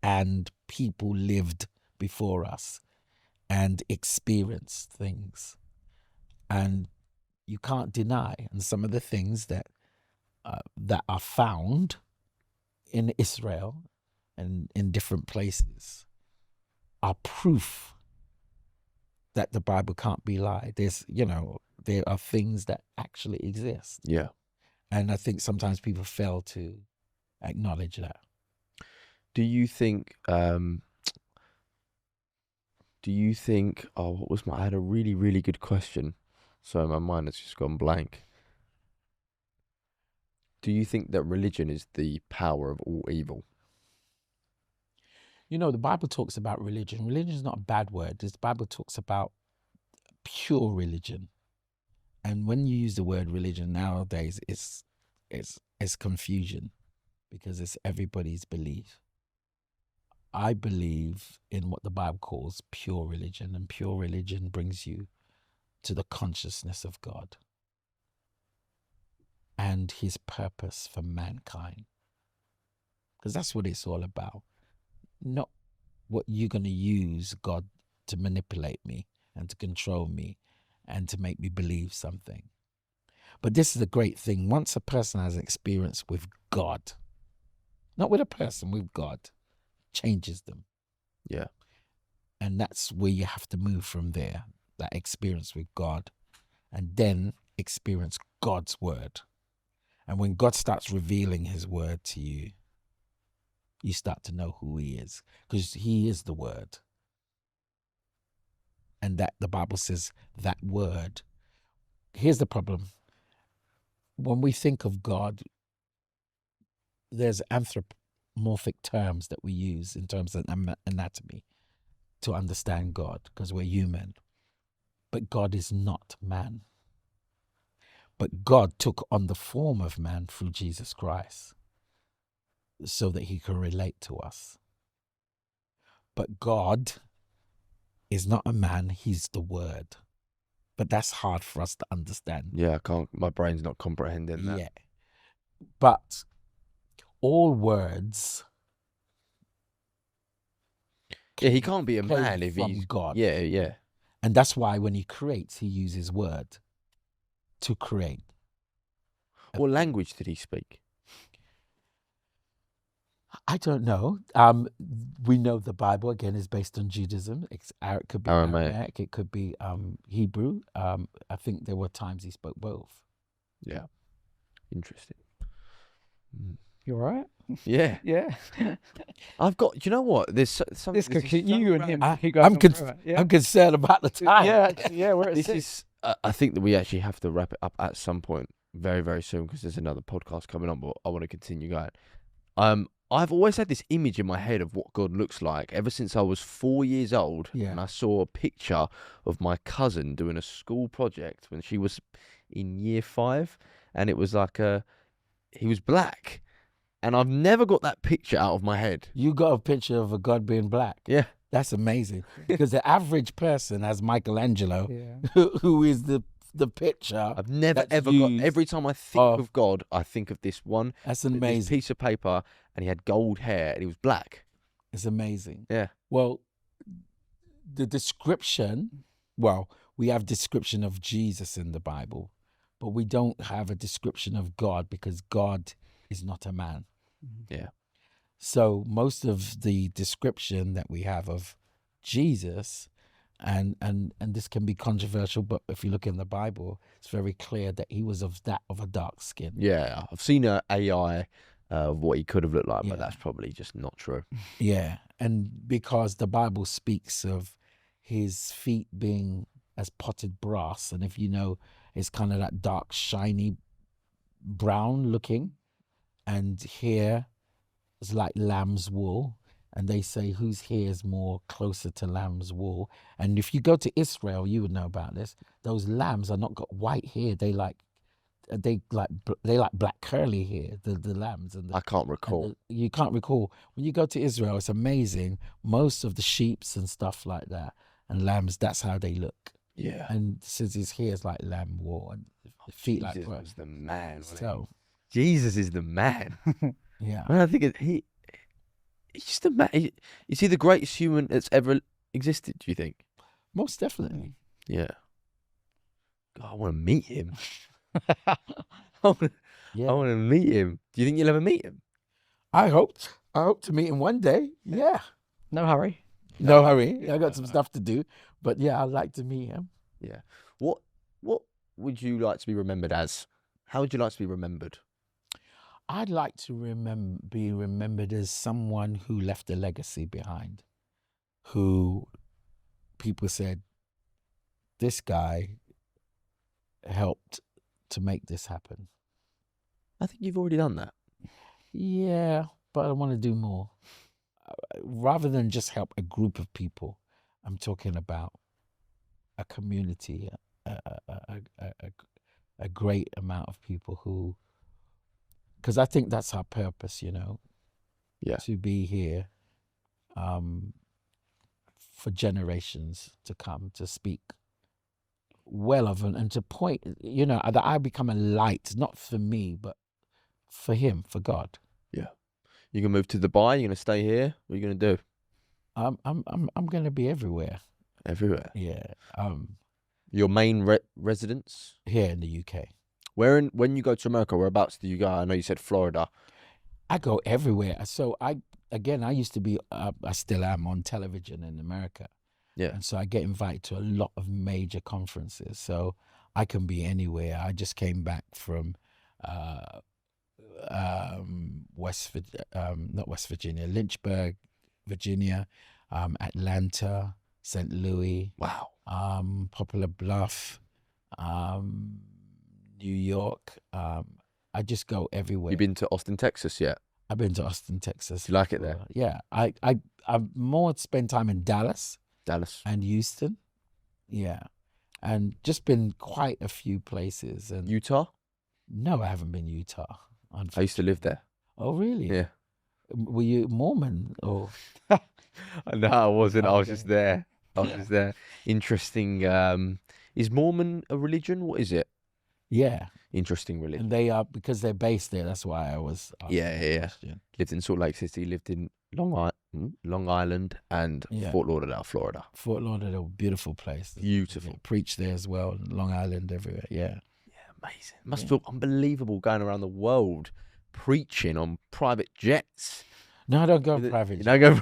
and people lived before us and experienced things, and you can't deny. And some of the things that are found in Israel and in different places are proof that the Bible can't be lied. There are things that actually exist. Yeah. And I think sometimes people fail to acknowledge that. Do you think I had a really, really good question. So my mind has just gone blank. Do you think that religion is the power of all evil? The Bible talks about religion. Religion is not a bad word. The Bible talks about pure religion. And when you use the word religion nowadays, it's confusion, because it's everybody's belief. I believe in what the Bible calls pure religion, and pure religion brings you to the consciousness of God and his purpose for mankind. Because that's what it's all about. Not what you're going to use God to manipulate me and to control me and to make me believe something. But this is the great thing. Once a person has an experience with God, not with a person, with God, changes them. Yeah. And that's where you have to move from there, that experience with God, and then experience God's word. And when God starts revealing his word to you, you start to know who he is, because he is the word. And that the Bible says that word. Here's the problem. When we think of God, there's anthropomorphic terms that we use in terms of anatomy to understand God, because we're human. But God is not man. But God took on the form of man through Jesus Christ so that he could relate to us. But God is not a man, he's the word. But that's hard for us to understand. Yeah, my brain's not comprehending that. Yeah. But all words. Yeah, he can't be a came man if from he's God. Yeah, yeah. And that's why when he creates, he uses word to create. What language did he speak? I don't know. We know the Bible, again, is based on Judaism. It could be Aramaic, it could be Hebrew. I think there were times he spoke both. Yeah. Interesting. You all right? Yeah. Yeah. I've got, do you know what? There's something. This could keep you and him. I'm Yeah. concerned about the time. Yeah. We're at This 6. is, I think that we actually have to wrap it up at some point very, very soon, because there's another podcast coming on, but I want to continue going. I've always had this image in my head of what God looks like ever since I was 4 years old. Yeah. And I saw a picture of my cousin doing a school project when she was in year 5. And it was like he was black. And I've never got that picture out of my head. You got a picture of a God being black. Yeah. That's amazing. Because the average person has Michelangelo, Yeah. who is the picture. I've never that's ever got. used Every time I think of God, I think of this one. That's This amazing. piece of paper, and he had gold hair, and he was black. It's amazing. Yeah. Well, the description, well, we have description of Jesus in the Bible, but we don't have a description of God because God is not a man. Yeah. So most of the description that we have of Jesus, and this can be controversial, but if you look in the Bible, it's very clear that he was of a dark skin. Yeah. I've seen an AI of what he could have looked like, but Yeah. that's probably just not true. Yeah, and because the Bible speaks of his feet being as potted brass, and if you know, it's kind of that dark, shiny brown looking, and hair is like lamb's wool, and they say whose hair is more closer to lamb's wool. And if you go to Israel, you would know about this. Those lambs are not got white hair; they like black curly hair. The lambs and the, I can't recall. you can't recall. When you go to Israel, it's amazing. Most of the sheeps and stuff like that and lambs, that's how they look. Yeah. And since his hair is like lamb wool and feet like Jesus brass. was the man. wasn't he? So Jesus is the man. yeah. Man, I think he's just a man. Is he the greatest human that's ever existed, do you think? Most definitely. Yeah. God, I want to meet him. I want Yeah. to meet him. Do you think you'll ever meet him? I hope to meet him one day. Yeah. No hurry. No hurry. I got some stuff to do. But yeah, I'd like to meet him. Yeah. What would you like to be remembered as? How would you like to be remembered? I'd like to be remembered as someone who left a legacy behind, who people said, this guy helped to make this happen. I think you've already done that. Yeah, but I want to do more. Rather than just help a group of people, I'm talking about a community, a great amount of people who, because I think that's our purpose, Yeah. to be here for generations to come, to speak well of and to point, that I become a light, not for me, but for him, for God. You can move to Dubai. You're gonna stay here. What are you gonna do? I'm going to be everywhere. Everywhere. Yeah. Your main residence? Here in the UK. When you go to America, whereabouts do you go? I know you said Florida. I go everywhere. So I used to be, I still am on television in America. Yeah. And so I get invited to a lot of major conferences. So I can be anywhere. I just came back from Lynchburg, Virginia, Atlanta, St. Louis, Wow. Poplar Bluff, New York. I just go everywhere. You been to Austin, Texas yet? I've been to Austin, Texas. Do you like it there? Yeah. I've more spent time in Dallas Dallas. and Houston. Yeah. And just been quite a few places. And Utah? no, I haven't been Utah. I used to live there. Oh, really? Yeah. Were you Mormon or? No, I wasn't. I was Okay. just there. I was just there. Interesting. Is Mormon a religion? What is it? Yeah. Interesting religion. And they are, because they're based there. That's why I was. asking Yeah, that yeah. question. Lived in Salt Lake City. Lived in Long Island and Yeah. Fort Lauderdale, Florida. Fort Lauderdale, beautiful place. Beautiful. Preach there as well. Long Island, everywhere. Yeah. Yeah, amazing. It must feel unbelievable going around the world preaching on private jets. No, I don't go You private. don't go.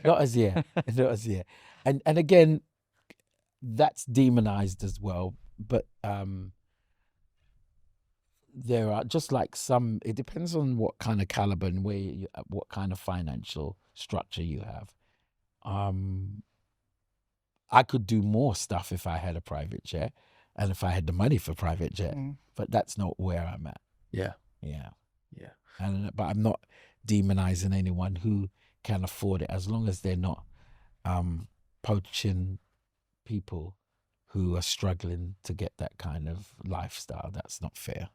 Not as yet. Not as yet. And again, that's demonized as well. But there are just like some. It depends on what kind of caliber and what kind of financial structure you have. I could do more stuff if I had a private jet, and if I had the money for private jet. Mm. But that's not where I'm at. Yeah. Yeah. Yeah. But I'm not. demonizing anyone who can afford it, as long as they're not poaching people who are struggling to get that kind of lifestyle. That's not fair.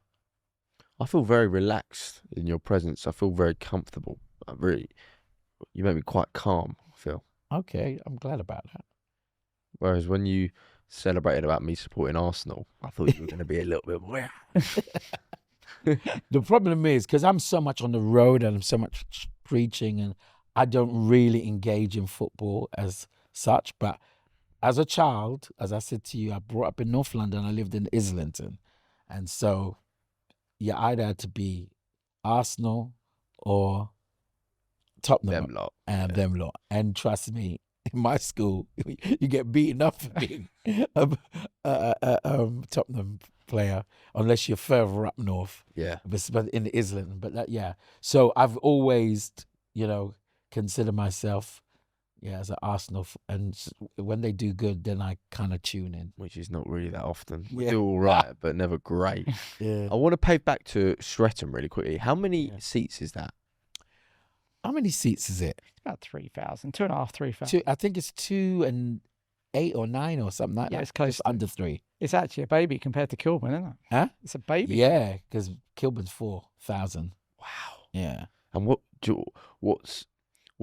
I feel very relaxed in your presence. I feel very comfortable. You make me quite calm, I feel. Okay, I'm glad about that. Whereas when you celebrated about me supporting Arsenal, I thought you were going to be a little bit more. The problem is, because I'm so much on the road and I'm so much preaching, and I don't really engage in football as such. But as a child, as I said to you, I brought up in North London. I lived in Islington. And so you either had to be Arsenal or Tottenham. Them lot. And them lot. And trust me, in my school, you get beaten up for being a Tottenham player, unless you're further up north. Yeah. But in Islington. But that, yeah. So I've always, considered myself, as an Arsenal. And when they do good, then I kind of tune in. Which is not really that often. We Yeah. do all right, but never great. Yeah. I want to pay back to Streatham really quickly. How many seats is that? How many seats is it? It's about 3,000, 2.5, 3,000. I think it's 2 and 8 or 9 or something like Yeah, that. it's close Just to- under 3. It's actually a baby compared to Kilburn, isn't it? Huh? It's a baby. Yeah, because Kilburn's 4,000. Wow. Yeah. And what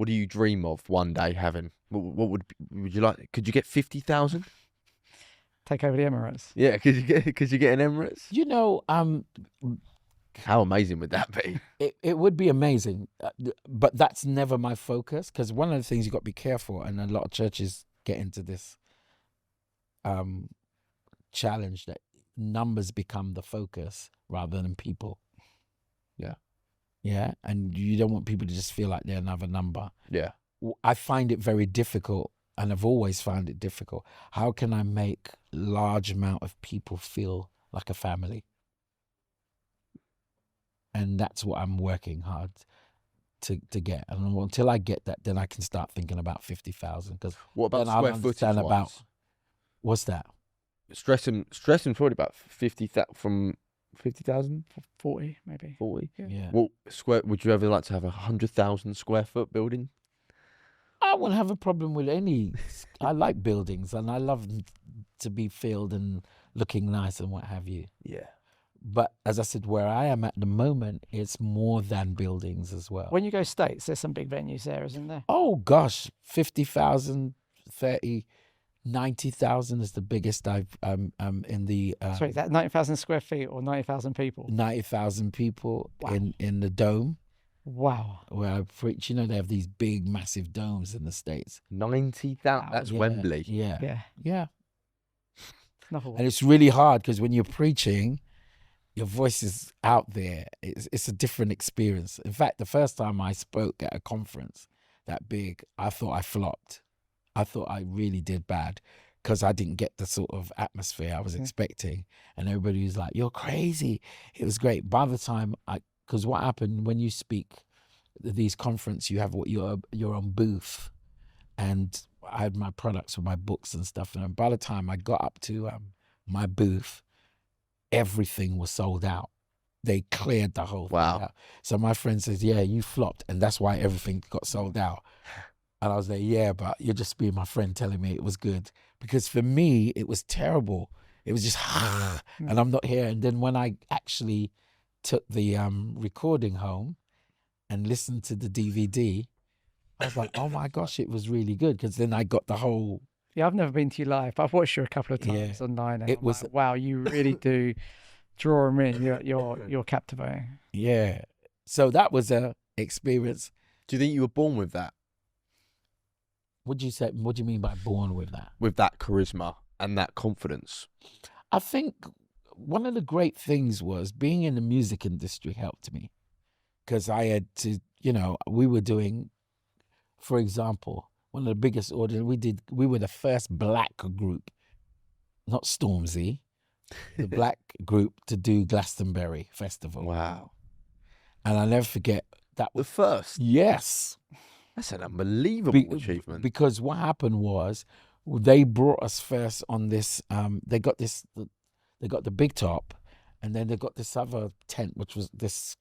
do you dream of one day having? What would you like? Could you get 50,000? Take over the Emirates. Yeah, could you get an Emirates? How amazing would that be? It would be amazing, but that's never my focus, because one of the things you got to be careful, and a lot of churches get into this challenge that numbers become the focus rather than people. Yeah. Yeah, and you don't want people to just feel like they're another number. Yeah. I find it very difficult, and I've always found it difficult. How can I make large amount of people feel like a family? And that's what I'm working hard to get. And until I get that, then I can start thinking about 50,000. Because What about then I'll square footage understand about wise? what's that? Stresham's probably about 50,000, 40, maybe. 40. Yeah. What square would you ever like to have 100,000 square foot building? I wouldn't have a problem with any. I like buildings, and I love them to be filled and looking nice and what have you. Yeah. But as I said, where I am at the moment, it's more than buildings as well. When you go States, there's some big venues there, isn't there? Oh gosh, 50,000, 30, 90,000 is the biggest I've in the Sorry, is that 90,000 square feet or 90,000 people? 90,000 people Wow. in the dome Wow. where I preach. They have these big, massive domes in the States. 90,000. That's Yeah, Wembley. Yeah, Yeah. yeah. Another one. And it's really hard because when you're preaching, your voice is out there. It's a different experience. In fact, the first time I spoke at a conference that big, I thought I flopped. I thought I really did bad because I didn't get the sort of atmosphere I was expecting. And everybody was like, "You're crazy." It was great. By the time because what happened when you speak at these conferences, you have your own booth. And I had my products with my books and stuff. And by the time I got up to my booth, everything was sold out. They cleared the whole thing Wow. out. So my friend says, "Yeah, you flopped, and that's why everything got sold out." And I was like, "Yeah, but you're just being my friend telling me it was good." Because for me, it was terrible. It was just, and I'm not here. And then when I actually took the recording home and listened to the DVD, I was like, "Oh my gosh, it was really good." Because then I got the whole. Yeah, I've never been to you live, but I've watched you a couple of Yeah. times online. And It I'm was- like, wow, you really do draw them in. You're captivating. Yeah. So that was a experience. Do you think you were born with that? What do you mean by born with that? With that charisma and that confidence? I think one of the great things was being in the music industry helped me, because I had to, we were doing, for example, one of the biggest audience we were the first black group, not Stormzy, the black group to do Glastonbury Festival. Wow. And I'll never forget that. The first. Yes. That's an unbelievable achievement. Because what happened was they brought us first on this. They got the big top, and then they got this other tent, which was this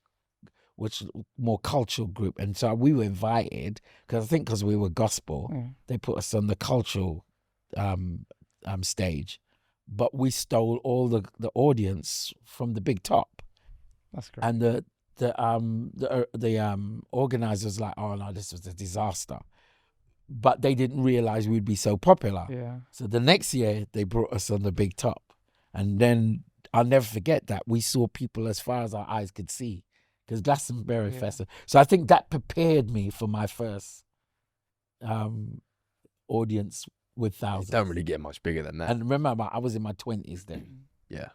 which more cultural group. And so we were invited because we were gospel, they put us on the cultural stage, but we stole all the audience from the big top. That's great. And the organizers like, oh no, this was a disaster. But they didn't realize we'd be so popular. Yeah. So the next year they brought us on the big top. And then I'll never forget that. We saw people as far as our eyes could see. Because Glastonbury Festival. So I think that prepared me for my first audience with thousands. Don't really get much bigger than that. And remember, I was in my 20s then. Yeah.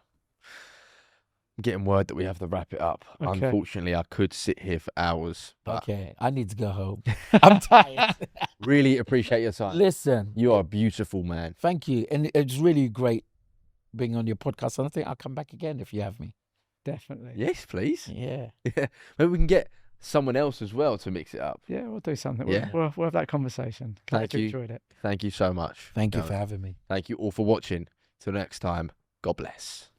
I'm getting word that we have to wrap it up. Okay. Unfortunately, I could sit here for hours. But Okay, I need to go home. I'm tired. really appreciate your time. Listen, You are a beautiful man. thank you. And it's really great being on your podcast. And I think I'll come back again if you have me. Definitely. Yes, please. Yeah. Yeah. Maybe we can get someone else as well to mix it up. Yeah, we'll do something. Yeah. We'll have that conversation. Glad Thank you you. enjoyed it. Thank you so much. Thank you No, for having me. Thank you all for watching. Till next time, God bless.